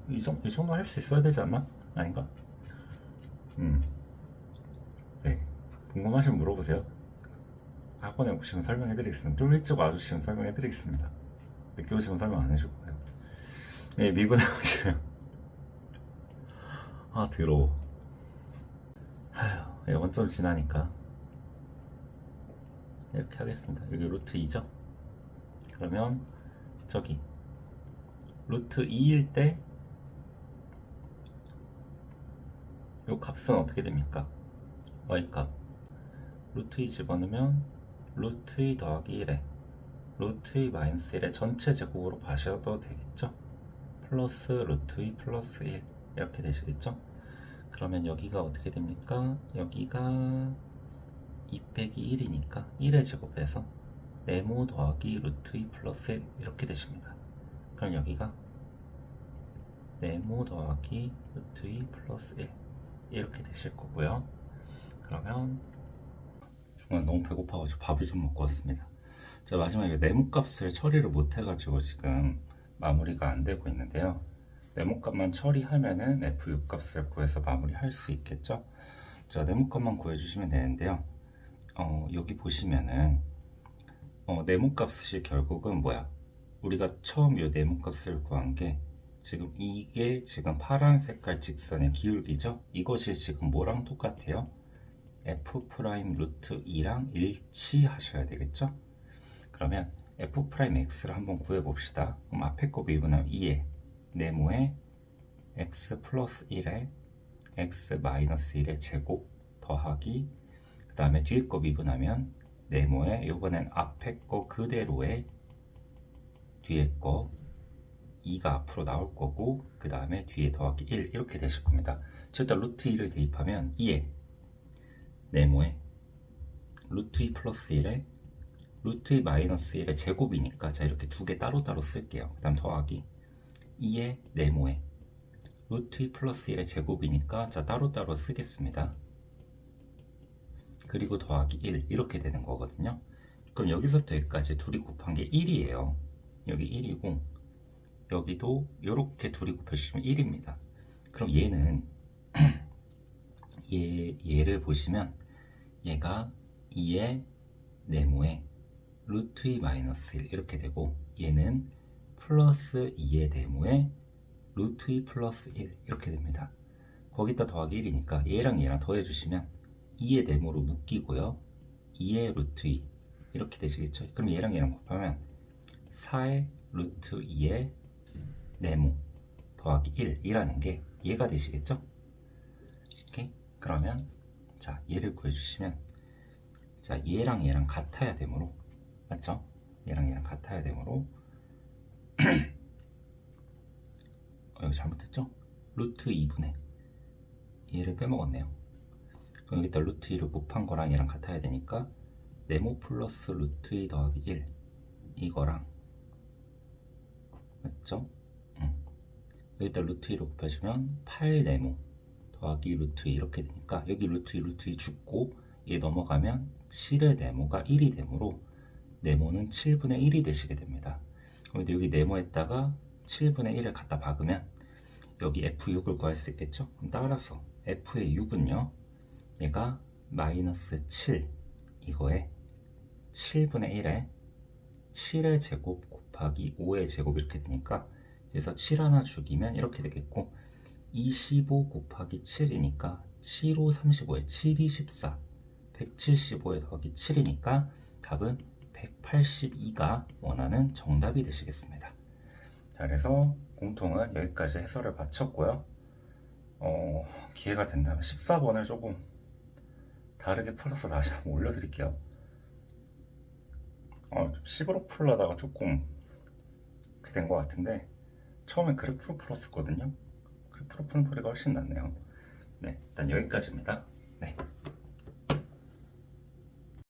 이 정도 할 수 있어야 되지 않나? 아닌가? 네, 궁금하시면 물어보세요. 학원에 오시면 설명해드리겠습니다. 좀 일찍 와주시면 설명해드리겠습니다. 늦게 오시면 설명 안 해줄 거예요. 네, 미분해 보시면 아 더러워. 아휴, 원점 지나니까 이렇게 하겠습니다. 여기 루트 2죠? 그러면 저기 루트 2일 때 요 값은 어떻게 됩니까? y값 루트 2 집어넣으면 루트 2 더하기 1에 루트 2 마이너스 1의 전체 제곱으로 봐셔도 되겠죠? 플러스 루트 2 플러스 1 이렇게 되시겠죠? 그러면 여기가 어떻게 됩니까? 여기가 2 빼기 1이니까 1의 제곱에서 네모 더하기 루트 2 플러스 1 이렇게 되십니다. 그럼 여기가 네모 더하기 루트 2 플러스 1 이렇게 되실 거고요. 그러면 중간 너무 배고파가지고 밥을 좀 먹고 왔습니다. 제가 마지막에 네모값을 처리를 못해가지고 지금 마무리가 안 되고 있는데요. 네모값만 처리하면은 F6 값을 구해서 마무리할 수 있겠죠. 자, 네모값만 구해주시면 되는데요. 여기 보시면은 네모값이 결국은 뭐야? 우리가 처음 이 네모값을 구한 게 지금 이게 지금 파란 색깔 직선의 기울기죠? 이것이 지금 뭐랑 똑같아요? F 프라임 루트 2랑 일치하셔야 되겠죠? 그러면 F 프라임 X를 한번 구해봅시다. 그럼 앞에 거 미분하면 2에 네모에 X 플러스 1에 X 마이너스 1의 제곱 더하기 그 다음에 뒤에 거 미분하면 네모에 요번엔 앞에 거 그대로에 뒤에 거 2가 앞으로 나올 거고 그 다음에 뒤에 더하기 1 이렇게 되실 겁니다. 일단 루트 2를 대입하면 2에 네모에 루트 2 플러스 1에 루트 2 마이너스 1의 제곱이니까 자 이렇게 두 개 따로따로 쓸게요. 그 다음 더하기 2에 네모에 루트 2 플러스 1의 제곱이니까 자 따로따로 쓰겠습니다. 그리고 더하기 1 이렇게 되는 거거든요. 그럼 여기서부터 여기까지 둘이 곱한 게 1이에요. 여기 1이고 여기도 이렇게 둘이 곱해주시면 1입니다. 그럼 얘는 얘를 보시면 얘가 2의 네모에 루트 2 마이너스 1 이렇게 되고 얘는 플러스 2의 네모에 루트 2 플러스 1 이렇게 됩니다. 거기다 더하기 1이니까 얘랑 얘랑 더해주시면 2의 네모로 묶이고요. 2의 루트 2 이렇게 되시겠죠? 그럼 얘랑 얘랑 곱하면 4의 루트 2의 네모 더하기 1이라는 게 얘가 되시겠죠? 오케이? 그러면 자 얘를 구해주시면 자 얘랑 얘랑 같아야 되므로 맞죠? 얘랑 얘랑 같아야 되므로 여기 잘못했죠? 루트 2분의 얘를 빼먹었네요. 그럼 여기다 루트 2를 곱한 거랑 얘랑 같아야 되니까 네모 플러스 루트 2 더하기 1 이거랑 맞죠? 여기다 루트 2를 곱해주면 8네모 더하기 루트 2 이렇게 되니까 여기 루트 2 루트 2 죽고 얘 넘어가면 7의 네모가 1이 되므로 네모는 7분의 1이 되시게 됩니다. 그럼 여기 네모에다가 7분의 1을 갖다 박으면 여기 F6을 구할 수 있겠죠? 그럼 따라서 F의 6은요 얘가 마이너스 7 이거에 7분의 1에 7의 제곱 곱하기 5의 제곱 이렇게 되니까 그래서 7 하나 죽이면 이렇게 되겠고 25 곱하기 7이니까 7, 5, 35에 7, 2, 14 175에 더하기 7이니까 답은 182가 원하는 정답이 되시겠습니다. 자, 그래서 공통은 여기까지 해설을 마쳤고요. 기회가 된다면 14번을 조금 다르게 풀어서 다시 한번 올려드릴게요. 좀 식으로 풀려다가 조금 된 것 같은데 처음엔 그래프로 풀었었거든요. 그래프로 푸는 소리가 훨씬 낫네요. 네, 일단 여기까지입니다.